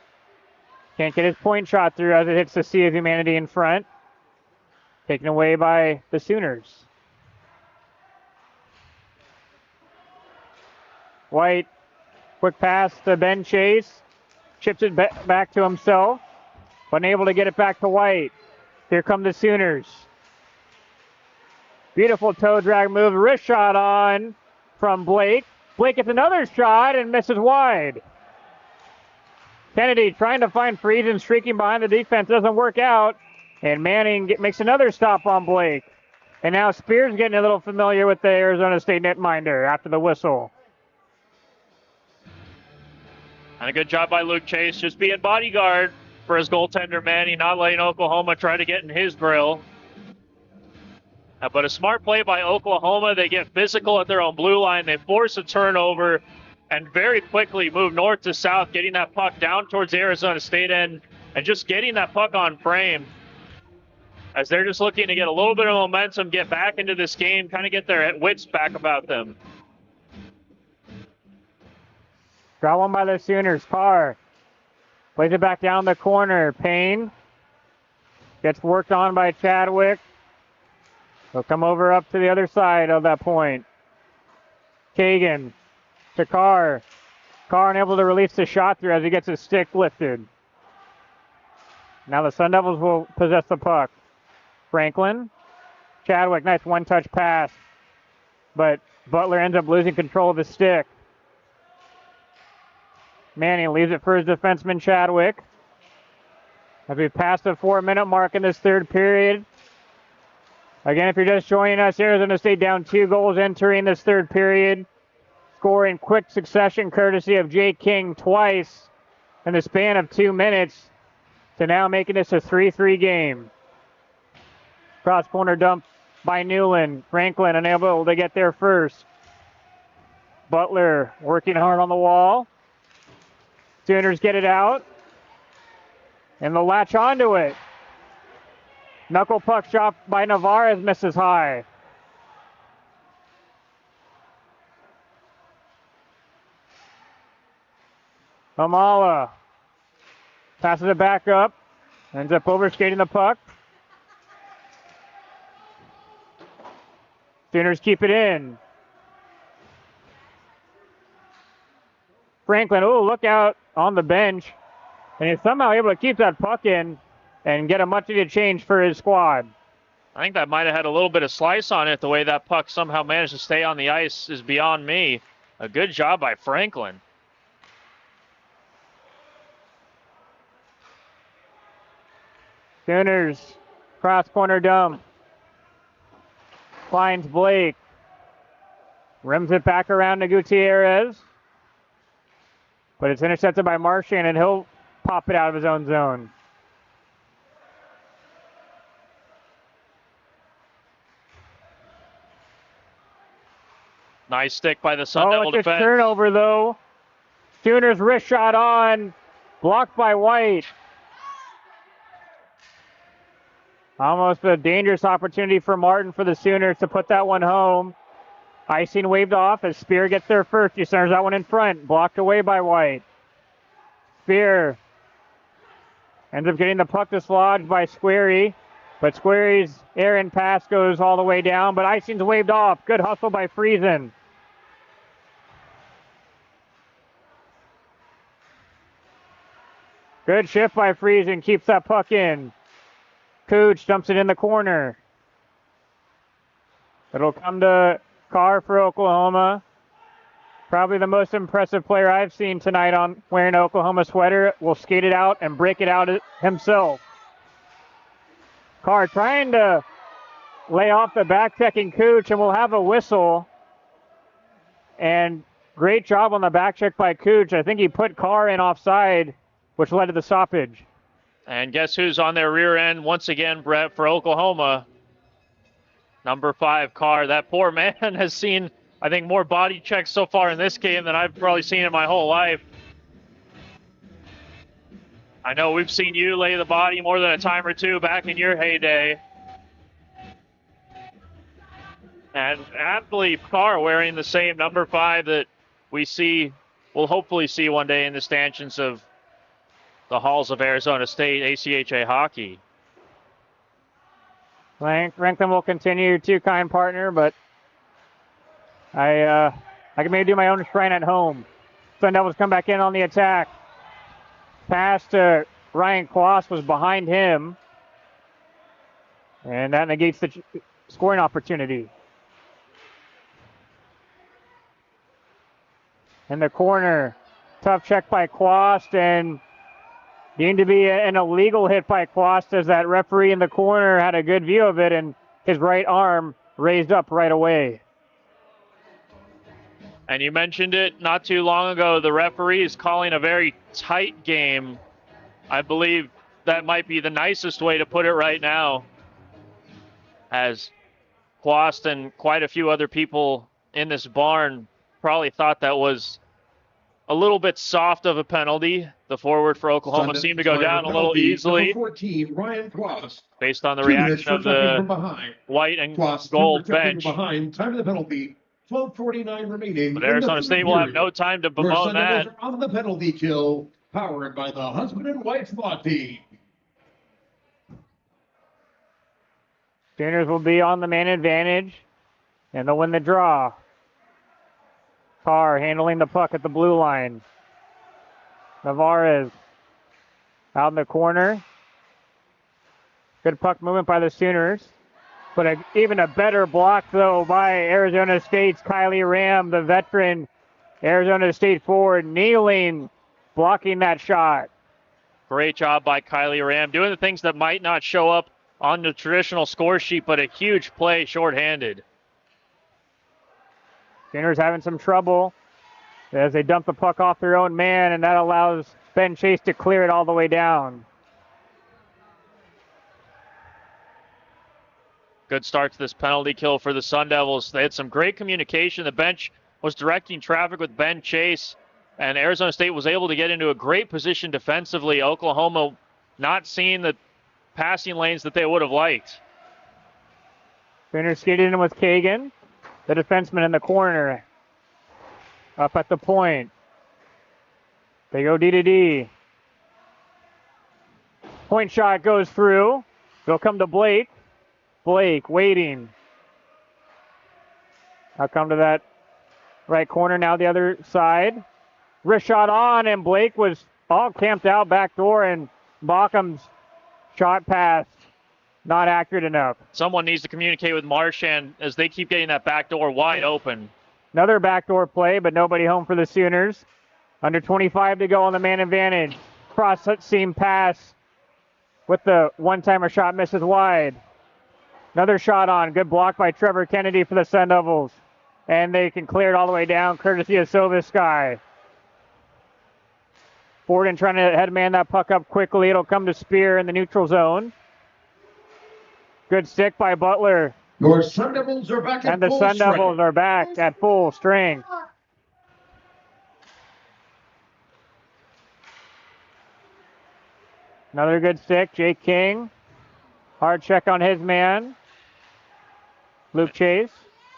Can't get his point shot through as it hits the Sea of Humanity in front. Taken away by the Sooners. White. Quick pass to Ben Chase. Chips it back to himself. Unable to get it back to White. Here come the Sooners. Beautiful toe drag move. Wrist shot on from Blake. Blake gets another shot and misses wide. Kennedy trying to find Friesen, streaking behind the defense. Doesn't work out. And Manning makes another stop on Blake. And now Spears getting a little familiar with the Arizona State netminder after the whistle. And a good job by Luke Chase, just being bodyguard for his goaltender Manning, not letting Oklahoma try to get in his grill. But a smart play by Oklahoma. They get physical at their own blue line. They force a turnover and very quickly move north to south, getting that puck down towards the Arizona State end and just getting that puck on frame as they're just looking to get a little bit of momentum, get back into this game, kind of get their wits back about them. Draw one by the Sooners. Carr plays it back down the corner. Payne gets worked on by Chadwick. He'll come over up to the other side of that point. Kagan to Carr. Carr unable to release the shot through as he gets his stick lifted. Now the Sun Devils will possess the puck. Franklin Chadwick, nice one-touch pass. But Butler ends up losing control of the stick. Manning leaves it for his defenseman, Chadwick. As we pass the 4-minute mark in this third period. Again, if you're just joining us, Arizona State down 2 goals entering this third period. Score in quick succession courtesy of Jake King twice in the span of 2 minutes to now making this a 3-3 game. Cross corner dump by Newland. Franklin unable to get there first. Butler working hard on the wall. Sooners get it out. And they'll latch onto it. Knuckle puck shot by Navarez misses high. Amala passes it back up. Ends up overskating the puck. Sooners keep it in. Franklin, oh, look out on the bench. And he's somehow able to keep that puck in and get a much-needed change for his squad. I think that might have had a little bit of slice on it. The way that puck somehow managed to stay on the ice is beyond me. A good job by Franklin. Sooners, cross-corner dump. Finds Blake. Rims it back around to Gutierrez. But it's intercepted by Marchand, and he'll pop it out of his own zone. Nice stick by the Sun Devil it's a defense. turnover, though. Sooners wrist shot on. Blocked by White. Almost a dangerous opportunity for Martin for the Sooners to put that one home. Icing waved off as Spear gets there first. He centers that one in front. Blocked away by White. Spear ends up getting the puck dislodged by Squarey. But Squarey's errant pass goes all the way down. But icing's waved off. Good hustle by Friesen. Good shift by Friesen. Keeps that puck in. Cooch dumps it in the corner. It'll come to Carr for Oklahoma. Probably the most impressive player I've seen tonight on wearing an Oklahoma sweater. Will skate it out and break it out himself. Carr trying to lay off the back-checking Cooch, and we'll have a whistle. And great job on the back check by Cooch. I think he put Carr in offside, which led to the stoppage. And guess who's on their rear end once again, Brett, for Oklahoma? Number 5, Carr. That poor man has seen, I think, more body checks so far in this game than I've probably seen in my whole life. I know we've seen you lay the body more than a time or two back in your heyday. And aptly, Carr wearing the same number 5 that we'll hopefully see one day in the stanchions of the halls of Arizona State ACHA hockey. Franklin will continue to kind partner, but I can maybe do my own shrine at home. Sun Devils come back in on the attack. Pass to Ryan Quast was behind him. And that negates the scoring opportunity. In the corner, tough check by Quast, and deemed to be an illegal hit by Quast as that referee in the corner had a good view of it, and his right arm raised up right away. And you mentioned it not too long ago, the referee is calling a very tight game. I believe that might be the nicest way to put it right now, as Quast and quite a few other people in this barn probably thought that was a little bit soft of a penalty. The forward for Oklahoma seemed to go down a little easily. Number 14, Ryan Quast. Based on the reaction of the white and gold bench. Behind, time of the penalty, 12:49 remaining. But Arizona State will have no time to bemoan that. On the penalty kill, powered by the husband and wife law team. Sooners will be on the man advantage, and they'll win the draw. Carr handling the puck at the blue line. Navarez out in the corner. Good puck movement by the Sooners. But even a better block, though, by Arizona State's Kylie Ram, the veteran Arizona State forward, kneeling, blocking that shot. Great job by Kylie Ram, doing the things that might not show up on the traditional score sheet, but a huge play shorthanded. Sooners having some trouble as they dump the puck off their own man, and that allows Ben Chase to clear it all the way down. Good start to this penalty kill for the Sun Devils. They had some great communication. The bench was directing traffic with Ben Chase, and Arizona State was able to get into a great position defensively. Oklahoma not seeing the passing lanes that they would have liked. Sooners skated in with Kagan, the defenseman in the corner. Up at the point. They go D to D. Point shot goes through. They'll come to Blake. Blake waiting. I'll come to that right corner now, the other side. Wrist shot on, and Blake was all camped out back door, and Bachum's shot passed. Not accurate enough. Someone needs to communicate with Marchand as they keep getting that back door wide open. Another backdoor play, but nobody home for the Sooners. Under 25 to go on the man advantage. Cross seam pass with the one-timer shot misses wide. Another shot on. Good block by Trevor Kennedy for the Sun Devils. And they can clear it all the way down, courtesy of Sovisky. Forden trying to headman that puck up quickly. It'll come to Spear in the neutral zone. Good stick by Butler. Your Sun Devils are back at And the full Sun strength. Devils are back at full strength. Another good stick, Jake King. Hard check on his man. Luke Chase.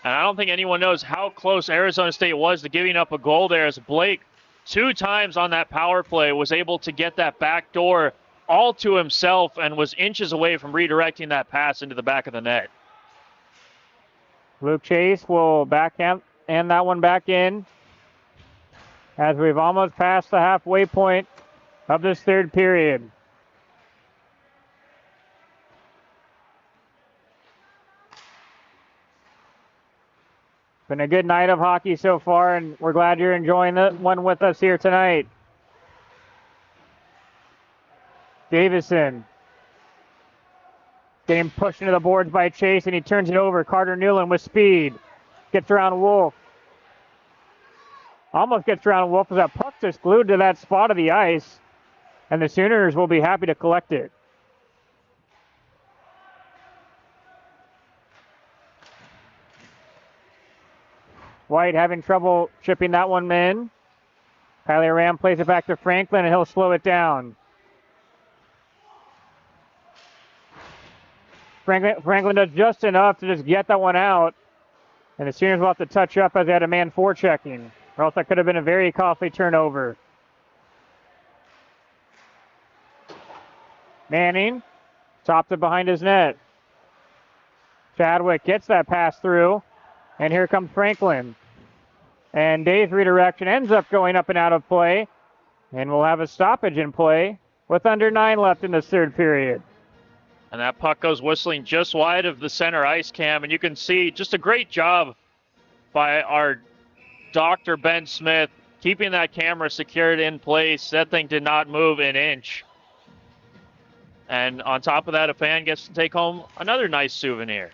And I don't think anyone knows how close Arizona State was to giving up a goal there, as Blake 2 times on that power play was able to get that back door all to himself and was inches away from redirecting that pass into the back of the net. Luke Chase will backhand and that one back in as we've almost passed the halfway point of this third period. Been a good night of hockey so far, and we're glad you're enjoying the one with us here tonight. Davison getting pushed into the boards by Chase, and he turns it over. Carter Newland with speed. Gets around Wolf. Almost gets around Wolf as that puck just glued to that spot of the ice, and the Sooners will be happy to collect it. White having trouble chipping that one in. Kylie Ram plays it back to Franklin, and he'll slow it down. Franklin does just enough to just get that one out. And the Sooners will have to touch up as they had a man forechecking, or else that could have been a very costly turnover. Manning tops it behind his net. Chadwick gets that pass through. And here comes Franklin. And Day's redirection ends up going up and out of play. And we'll have a stoppage in play with under 9 left in this third period. And that puck goes whistling just wide of the center ice cam. And you can see just a great job by our Dr. Ben Smith keeping that camera secured in place. That thing did not move an inch. And on top of that, a fan gets to take home another nice souvenir.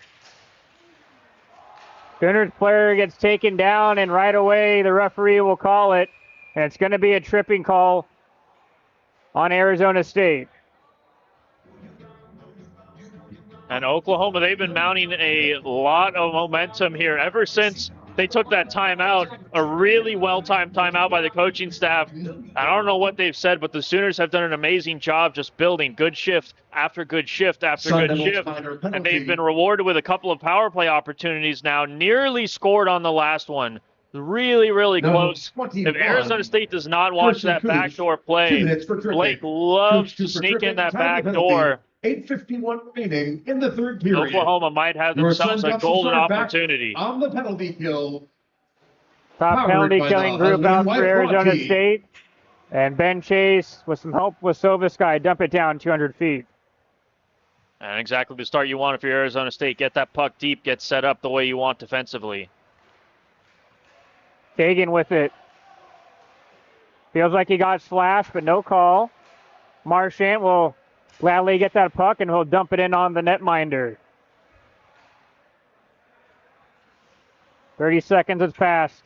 Sooners player gets taken down, and right away the referee will call it. And it's going to be a tripping call on Arizona State. And Oklahoma, they've been mounting a lot of momentum here ever since they took that timeout, a really well-timed timeout by the coaching staff. I don't know what they've said, but the Sooners have done an amazing job just building good shift after good shift after good shift. And they've been rewarded with a couple of power play opportunities now, nearly scored on the last one. Really, really close. If Arizona State does not watch that backdoor play, Blake loves to sneak in that back door. 8:51 remaining in the third period. Oklahoma might have themselves a golden opportunity. On the penalty kill. Top penalty killing group out for Arizona State. And Ben Chase, with some help with Sovisky, dump it down 200 feet. And exactly the start you want if you're Arizona State. Get that puck deep, get set up the way you want defensively. Kagan with it. Feels like he got slashed, but no call. Marchant will gladly get that puck, and he'll dump it in on the netminder. 30 seconds has passed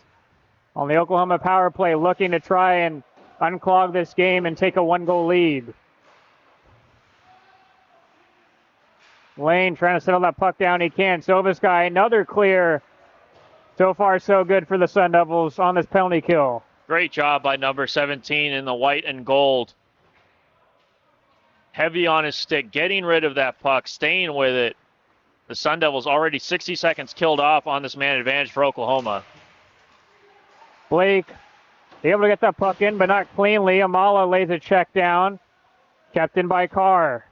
on the Oklahoma power play, looking to try and unclog this game and take a one-goal lead. Lane trying to settle that puck down. He can. Sovasky, another clear. So far, so good for the Sun Devils on this penalty kill. Great job by number 17 in the white and gold. Heavy on his stick, getting rid of that puck, staying with it. The Sun Devils already 60 seconds killed off on this man advantage for Oklahoma. Blake able to get that puck in, but not cleanly. Amala lays a check down. Kept in by Carr.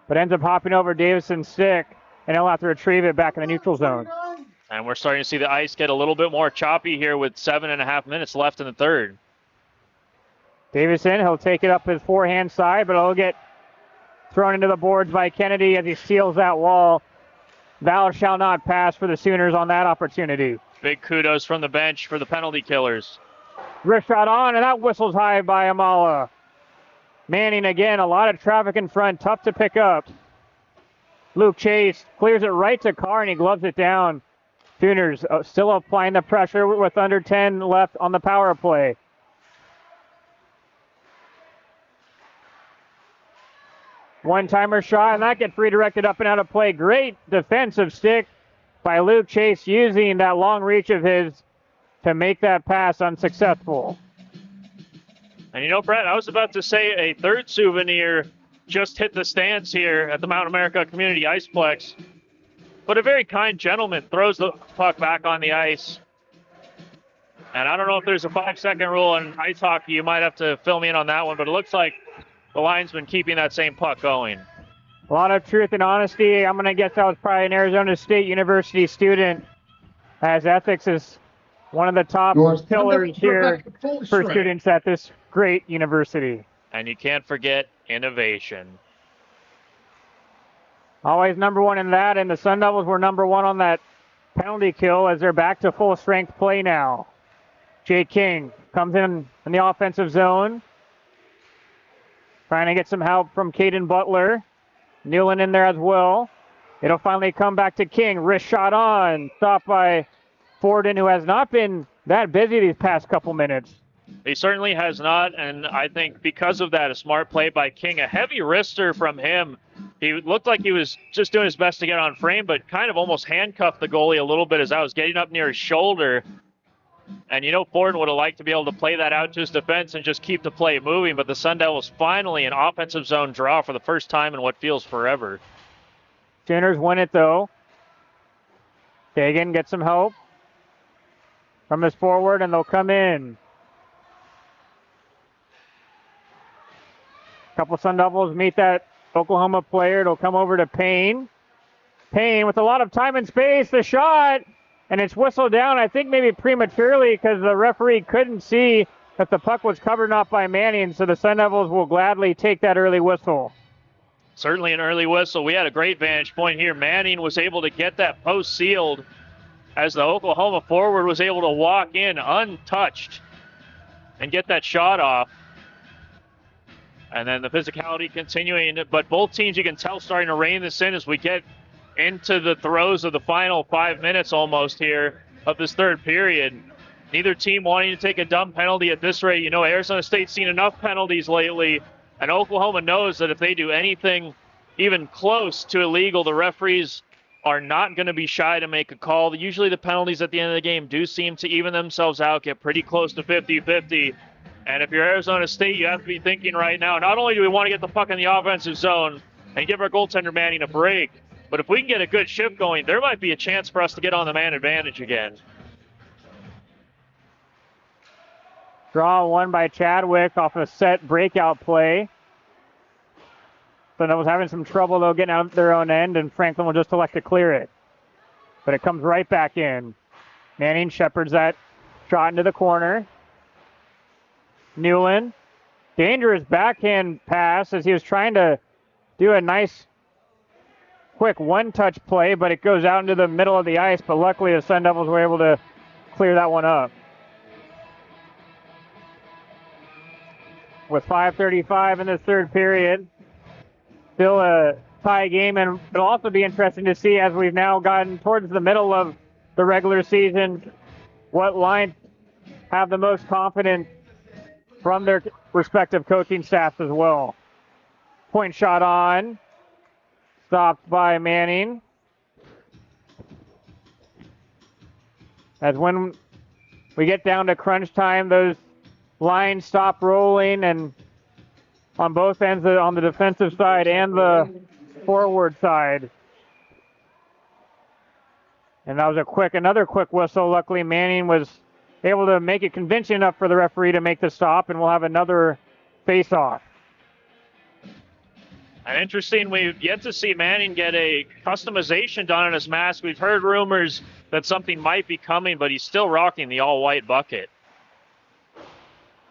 But ends up hopping over Davison's stick, and he'll have to retrieve it back in the neutral zone. And we're starting to see the ice get a little bit more choppy here with 7.5 minutes left in the third. Davison, he'll take it up his forehand side, but it'll get thrown into the boards by Kennedy as he seals that wall. Thou shall not pass for the Sooners on that opportunity. Big kudos from the bench for the penalty killers. Wrist shot on, and that whistles high by Amala. Manning again, a lot of traffic in front, tough to pick up. Luke Chase clears it right to Carr, and he gloves it down. Sooners still applying the pressure with under 10 left on the power play. One-timer shot, and that gets redirected up and out of play. Great defensive stick by Luke Chase, using that long reach of his to make that pass unsuccessful. And you know, Brett, I was about to say a third souvenir just hit the stands here at the Mount America Community Iceplex. But a very kind gentleman throws the puck back on the ice. And I don't know if there's a 5-second rule in ice hockey. You might have to fill me in on that one, but it looks like the linesman keeping that same puck going. A lot of truth and honesty. I'm going to guess that was probably an Arizona State University student, as ethics is one of the top pillars here for students at this great university. And you can't forget innovation. Always number one in that, and the Sun Devils were number one on that penalty kill as they're back to full strength play now. Jake King comes in the offensive zone, trying to get some help from Caden Butler. Newland in there as well. It'll finally come back to King. Wrist shot on, stopped by Forden, who has not been that busy these past couple minutes. He certainly has not, and I think because of that, a smart play by King. A heavy wrister from him. He looked like he was just doing his best to get on frame, but kind of almost handcuffed the goalie a little bit as I was getting up near his shoulder. And you know, Forden would have liked to be able to play that out to his defense and just keep the play moving, but the Sun Devils finally an offensive zone draw for the first time in what feels forever. Sooners win it, though. Kagan gets some help from his forward, and they'll come in. A couple Sun Devils meet that Oklahoma player. It'll come over to Payne. Payne with a lot of time and space. The shot, and it's whistled down, I think maybe prematurely because the referee couldn't see that the puck was covered up by Manning, so the Sun Devils will gladly take that early whistle. Certainly an early whistle. We had a great vantage point here. Manning was able to get that post sealed as the Oklahoma forward was able to walk in untouched and get that shot off. And then the physicality continuing, but both teams, you can tell, starting to rein this in as we get into the throes of the final 5 minutes almost here of this third period. Neither team wanting to take a dumb penalty at this rate. You know, Arizona State's seen enough penalties lately, and Oklahoma knows that if they do anything even close to illegal, the referees are not going to be shy to make a call. Usually the penalties at the end of the game do seem to even themselves out, get pretty close to 50-50. And if you're Arizona State, you have to be thinking right now, not only do we want to get the puck in the offensive zone and give our goaltender Manning a break, but if we can get a good shift going, there might be a chance for us to get on the man advantage again. Draw won by Chadwick off a set breakout play. Sun Devils having some trouble, though, getting out their own end, and Franklin will just elect to clear it. But it comes right back in. Manning shepherds that shot into the corner. Newland, dangerous backhand pass as he was trying to do a nice, quick one-touch play, but it goes out into the middle of the ice. But luckily, the Sun Devils were able to clear that one up. With 5:35 in the third period, still a tie game, and it'll also be interesting to see as we've now gotten towards the middle of the regular season what lines have the most confidence from their respective coaching staffs as well. Point shot on, stopped by Manning. As when we get down to crunch time, those lines stop rolling, and on both ends, on the defensive side and the forward side. And that was another quick whistle. Luckily, Manning was able to make it convincing enough for the referee to make the stop, and we'll have another face-off. And interesting, we've yet to see Manning get a customization done on his mask. We've heard rumors that something might be coming, but he's still rocking the all-white bucket.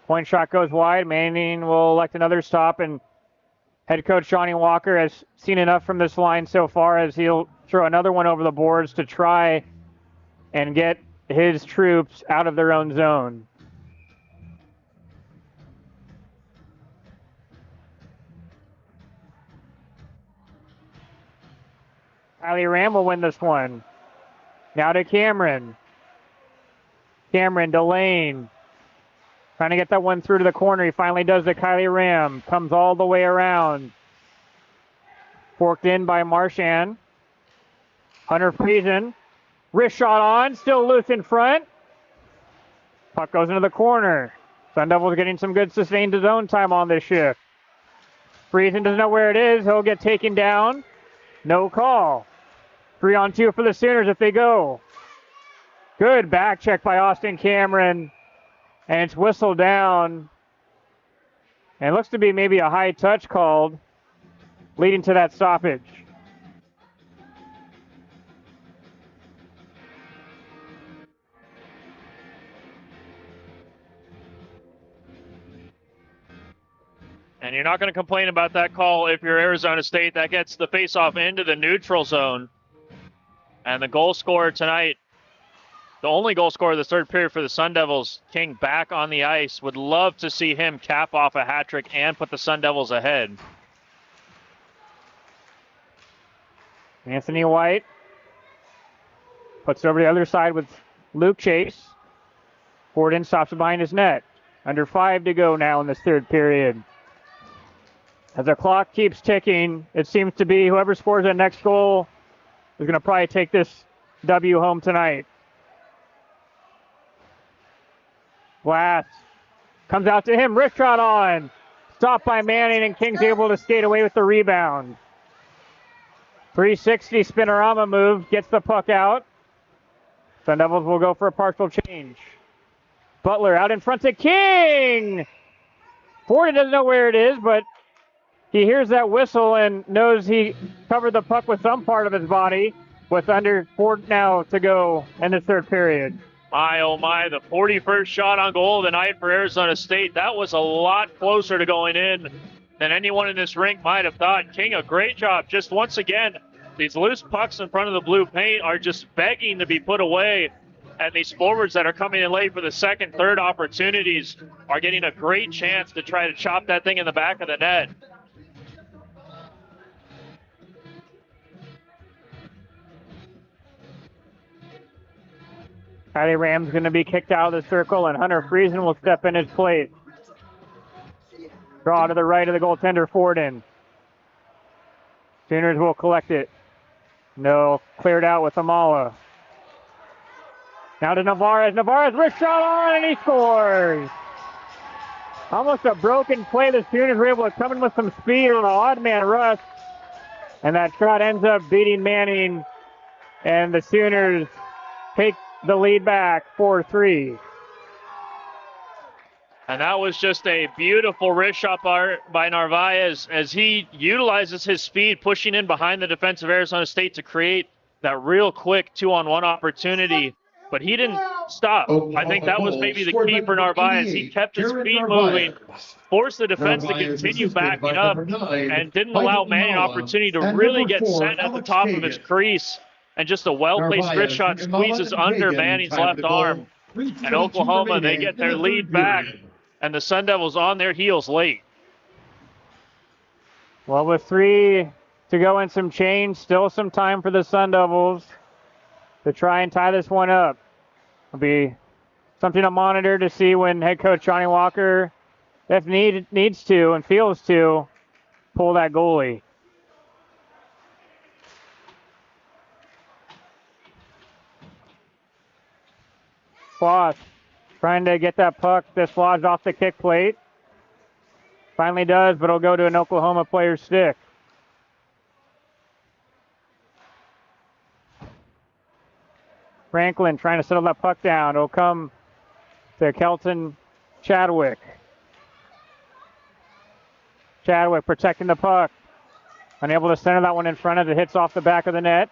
Point shot goes wide. Manning will elect another stop, and head coach Johnny Walker has seen enough from this line so far as he'll throw another one over the boards to try and get his troops out of their own zone. Kylie Ram will win this one. Now to Cameron. Cameron, Delane. Trying to get that one through to the corner. He finally does to Kylie Ram. Comes all the way around. Forked in by Marchand. Hunter Friesen. Wrist shot on. Still loose in front. Puck goes into the corner. Sun Devils getting some good sustained zone time on this shift. Friesen doesn't know where it is. He'll get taken down. No call. 3-on-2 for the Sooners if they go. Good back check by Austin Cameron. And it's whistled down. And it looks to be maybe a high touch called, leading to that stoppage. And you're not going to complain about that call if you're Arizona State. That gets the faceoff into the neutral zone. And the goal scorer tonight, the only goal scorer of the third period for the Sun Devils, King, back on the ice. Would love to see him cap off a hat trick and put the Sun Devils ahead. Anthony White puts it over the other side with Luke Chase. Forden stops it behind his net. Under 5 to go now in this third period. As the clock keeps ticking, it seems to be whoever scores that next goal is going to probably take this W home tonight. Glass comes out to him. Wrist shot on. Stopped by Manning, and King's able to skate away with the rebound. 360 spinorama move. Gets the puck out. Sun Devils will go for a partial change. Butler out in front to King. Forden doesn't know where it is, but he hears that whistle and knows he covered the puck with some part of his body, with under 4 now to go in the third period. My, oh my, the 41st shot on goal of the night for Arizona State. That was a lot closer to going in than anyone in this rink might have thought. King, a great job. Just once again, these loose pucks in front of the blue paint are just begging to be put away. And these forwards that are coming in late for the second, third opportunities are getting a great chance to try to chop that thing in the back of the net. Kylie Ram's going to be kicked out of the circle, and Hunter Friesen will step in his place. Draw to the right of the goaltender, Forden. Sooners will collect it. No, cleared out with Amala. Now to Navarez. Navarez wrist shot on, and he scores. Almost a broken play. The Sooners were able to come in with some speed on an odd man rush. And that shot ends up beating Manning. And the Sooners take the lead back 4-3. And that was just a beautiful wrist shot by Narvaez as he utilizes his speed, pushing in behind the defense of Arizona State to create that real quick 2-on-1 opportunity. but he didn't stop. I think that was maybe the key for Narvaez. He kept his feet moving, forced the defense to continue backing up, and didn't allow Manning an opportunity to really get set at the top of his crease. And just a well-placed wrist shot squeezes under Manning's left arm. And Oklahoma, they get their lead back, and the Sun Devils on their heels late. Well, with 3 to go and some change, still some time for the Sun Devils to try and tie this one up. It'll be something to monitor to see when head coach Johnny Walker, if needs to and feels to, pull that goalie. Floss trying to get that puck dislodged off the kick plate. Finally does, but it'll go to an Oklahoma player's stick. Franklin trying to settle that puck down. It'll come to Kelton Chadwick. Chadwick protecting the puck. Unable to center that one in front as it hits off the back of the net.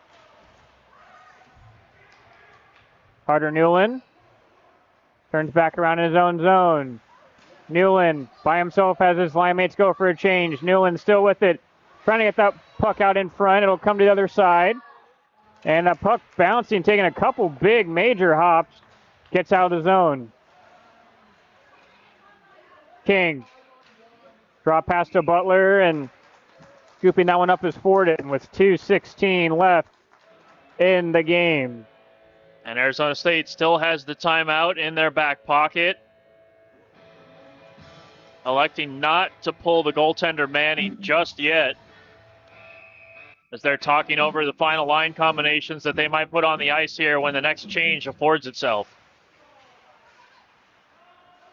Carter Newland turns back around in his own zone. Newland by himself has his line mates go for a change. Newland still with it. Trying to get that puck out in front. It'll come to the other side. And that puck bouncing, taking a couple big major hops. Gets out of the zone. King. Draw pass to Butler and scooping that one up is Forden with 2:16 left in the game. And Arizona State still has the timeout in their back pocket. Electing not to pull the goaltender Manning just yet, as they're talking over the final line combinations that they might put on the ice here when the next change affords itself.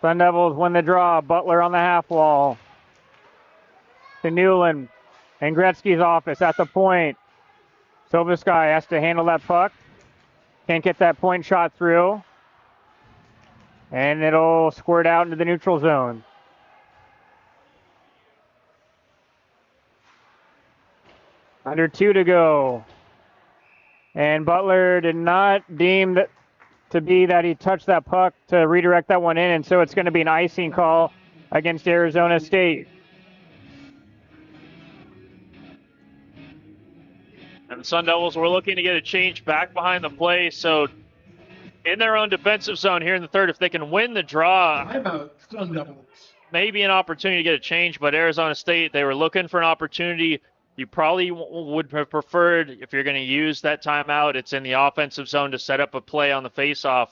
Sun Devils win the draw. Butler on the half wall. To Newland. And Gretzky's office at the point. Sobesky has to handle that puck. Can't get that point shot through. And it'll squirt out into the neutral zone. Under 2 to go. And Butler did not deem that to be that he touched that puck to redirect that one in, and so it's going to be an icing call against Arizona State. And the Sun Devils were looking to get a change back behind the play, so in their own defensive zone here in the third, if they can win the draw, Timeout, Sun Devils. maybe an opportunity to get a change, but Arizona State, they were looking for an opportunity. You probably would have preferred, if you're going to use that timeout, it's in the offensive zone to set up a play on the faceoff.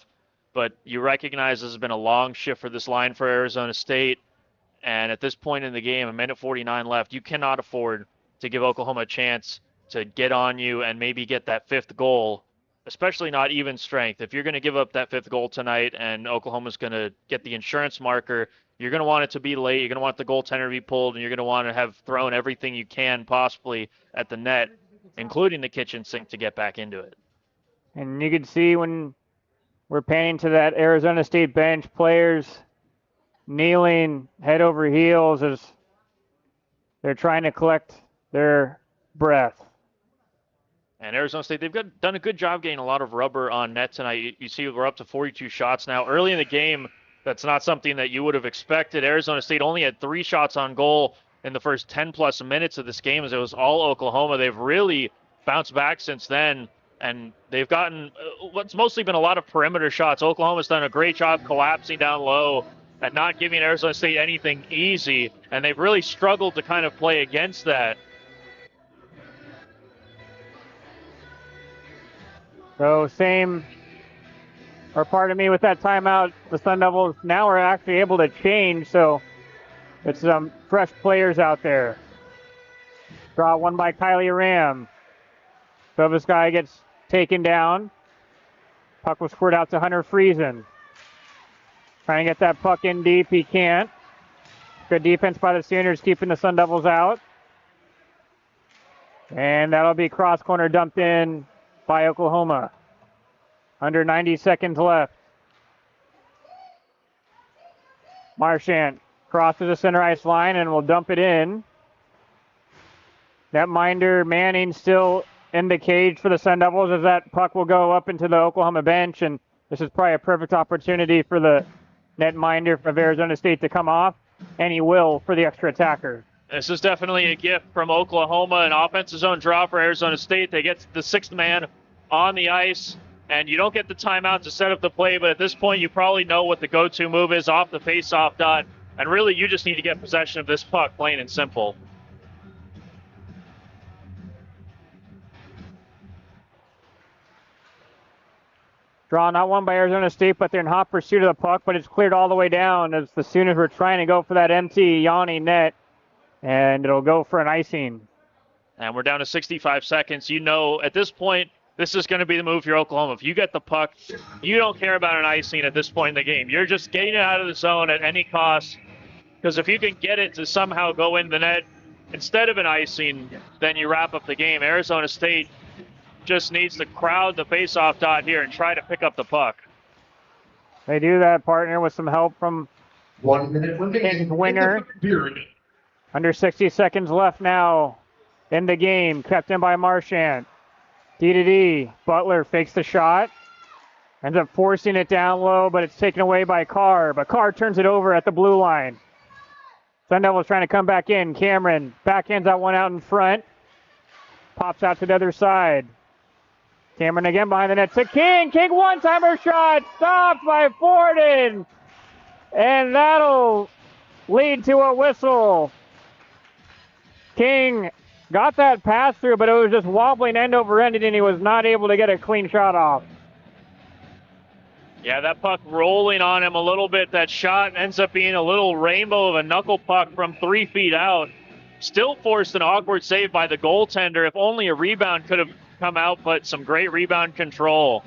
But you recognize this has been a long shift for this line for Arizona State. And at this point in the game, 1:49 left, you cannot afford to give Oklahoma a chance to get on you and maybe get that 5th goal, especially not even strength. If you're going to give up that 5th goal tonight and Oklahoma's going to get the insurance marker, you're going to want it to be late. You're going to want the goaltender to be pulled, and you're going to want to have thrown everything you can possibly at the net, including the kitchen sink, to get back into it. And you can see when we're panning to that Arizona State bench, players kneeling head over heels as they're trying to collect their breath. And Arizona State, they've done a good job getting a lot of rubber on net tonight. You see we're up to 42 shots now. Early in the game, that's not something that you would have expected. Arizona State only had 3 shots on goal in the first 10-plus minutes of this game, as it was all Oklahoma. They've really bounced back since then, and they've gotten what's mostly been a lot of perimeter shots. Oklahoma's done a great job collapsing down low and not giving Arizona State anything easy, and they've really struggled to kind of play against that. So same, or pardon me, with that timeout, the Sun Devils now are actually able to change, so it's some fresh players out there. Draw one by Kylie Ram. So this guy gets taken down. Puck was squirted out to Hunter Friesen. Trying to get that puck in deep, he can't. Good defense by the Sooners, keeping the Sun Devils out. And that'll be cross corner dumped in by Oklahoma. Under 90 seconds left. Marchant crosses the center ice line and will dump it in. Netminder Manning still in the cage for the Sun Devils as that puck will go up into the Oklahoma bench, and This is probably a perfect opportunity for the netminder of Arizona State to come off, and he will for the extra attacker. This is definitely a gift from Oklahoma, an offensive zone draw for Arizona State. They get the sixth man on the ice, and you don't get the timeout to set up the play, but at this point you probably know what the go-to move is off the face-off dot, and really you just need to get possession of this puck, plain and simple. Draw not won by Arizona State, but they're in hot pursuit of the puck, but it's cleared all the way down as the Sooners were trying to go for that empty Yanni net, and it'll go for an icing. And we're down to 65 seconds. You know, at this point, this is going to be the move for Oklahoma. If you get the puck, you don't care about an icing at this point in the game. You're just getting it out of the zone at any cost, because if you can get it to somehow go in the net instead of an icing, then you wrap up the game. Arizona State just needs to crowd the face-off dot here and try to pick up the puck. They do that, partner, with some help from 1 minute remaining. Winger. Period. Under 60 seconds left now in the game. Kept in by Marchand. D. Butler fakes the shot. Ends up forcing it down low, but it's taken away by Carr. But Carr turns it over at the blue line. Sun Devils trying to come back in. Cameron backhands that one out in front. Pops out to the other side. Cameron again behind the net to King. King one-timer shot. Stopped by Forden. And that'll lead to a whistle. King got that pass through, but it was just wobbling end over end, and he was not able to get a clean shot off. Yeah, that puck rolling on him a little bit. That shot ends up being a little rainbow of a knuckle puck from 3 feet out. Still forced an awkward save by the goaltender. If only a rebound could have come out, but some great rebound control.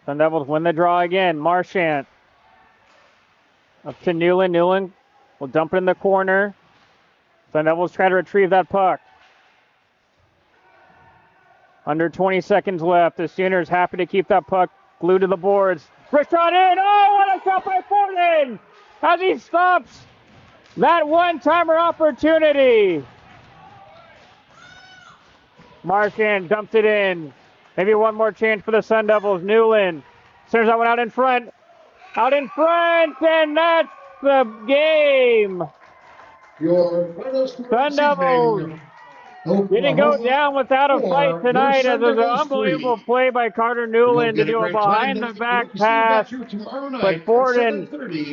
Sun Devils win the draw again. Marchand up to Newland. Newland will dump it in the corner. Sun Devils try to retrieve that puck. Under 20 seconds left. The Sooners happy to keep that puck glued to the boards. Wrist shot in. Oh, what a shot by Forden as he stops that one-timer opportunity. Marchand dumps it in. Maybe one more chance for the Sun Devils. Newland centers that one out in front. Out in front, and that's the game. Your final score Sun Devils didn't go down without a fight tonight, as it was an unbelievable play by Carter Newland to do a behind-the-back pass, but Forden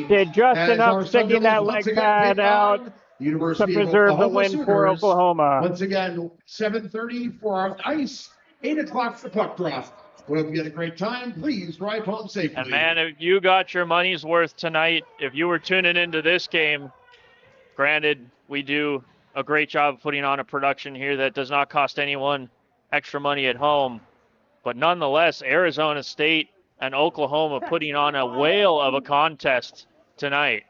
did just enough sticking that leg pad out to preserve the win for Oklahoma. Once again, 7:30 for our ice, 8 o'clock for puck drop. We hope you had a great time. Please drive home safely. And man, if you got your money's worth tonight, if you were tuning into this game, granted, we do a great job of putting on a production here that does not cost anyone extra money at home. But nonetheless, Arizona State and Oklahoma putting on a whale of a contest tonight.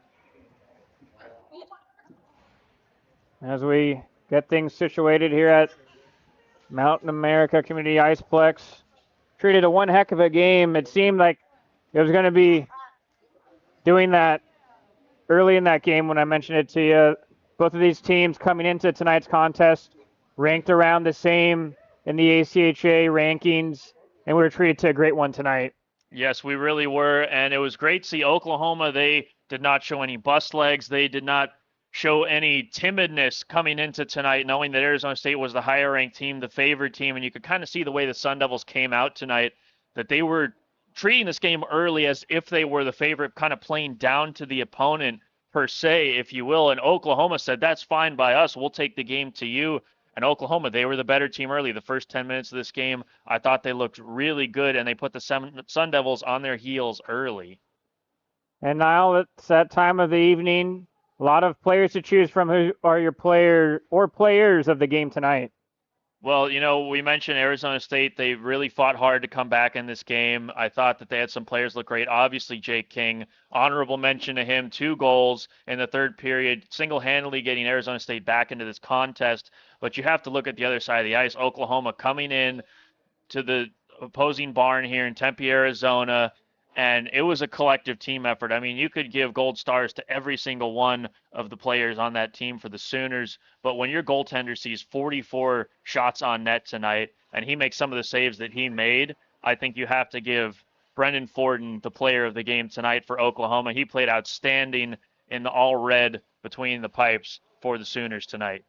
As we get things situated here at Mountain America Community Iceplex, treated a one heck of a game. It seemed like it was going to be doing that early in that game when I mentioned it to you. Both of these teams coming into tonight's contest ranked around the same in the ACHA rankings, and we were treated to a great one tonight. Yes, we really were, and it was great to see Oklahoma. They did not show any bust legs. They did not show any timidness coming into tonight, knowing that Arizona State was the higher-ranked team, the favored team, and you could kind of see the way the Sun Devils came out tonight, that they were treating this game early as if they were the favorite, kind of playing down to the opponent, per se, if you will, and Oklahoma said, that's fine by us. We'll take the game to you. And Oklahoma, they were the better team early. The first 10 minutes of this game, I thought they looked really good, and they put the Sun Devils on their heels early. And now it's that time of the evening. A lot of players to choose from. Who are your players of the game tonight? Well, you know, we mentioned Arizona State. They really fought hard to come back in this game. I thought that they had some players look great. Obviously, Jake King, honorable mention to him, 2 goals in the third period, single-handedly getting Arizona State back into this contest. But you have to look at the other side of the ice. Oklahoma coming in to the opposing barn here in Tempe, Arizona, and it was a collective team effort. I mean, you could give gold stars to every single one of the players on that team for the Sooners, but when your goaltender sees 44 shots on net tonight and he makes some of the saves that he made, I think you have to give Brendan Forden the player of the game tonight for Oklahoma. He played outstanding in the all red between the pipes for the Sooners tonight.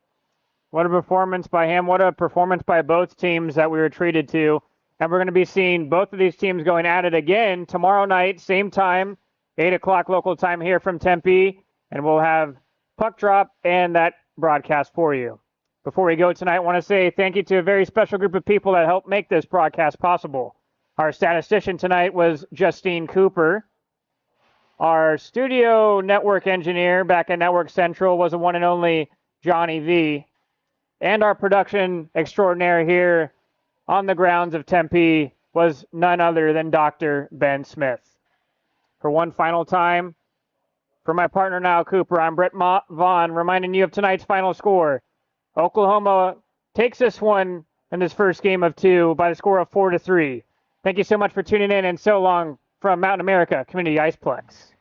What a performance by him. What a performance by both teams that we were treated to. And we're going to be seeing both of these teams going at it again tomorrow night, same time, 8 o'clock local time here from Tempe. And we'll have puck drop and that broadcast for you. Before we go tonight, I want to say thank you to a very special group of people that helped make this broadcast possible. Our statistician tonight was Justine Cooper. Our studio network engineer back at Network Central was the one and only Johnny V. And our production extraordinaire here on the grounds of Tempe was none other than Dr. Ben Smith. For one final time, for my partner Niall Cooper, I'm Brett Vaughn, reminding you of tonight's final score. Oklahoma takes this one in this first game of 2 by the score of 4-3. Thank you so much for tuning in, and so long from Mountain America Community Iceplex.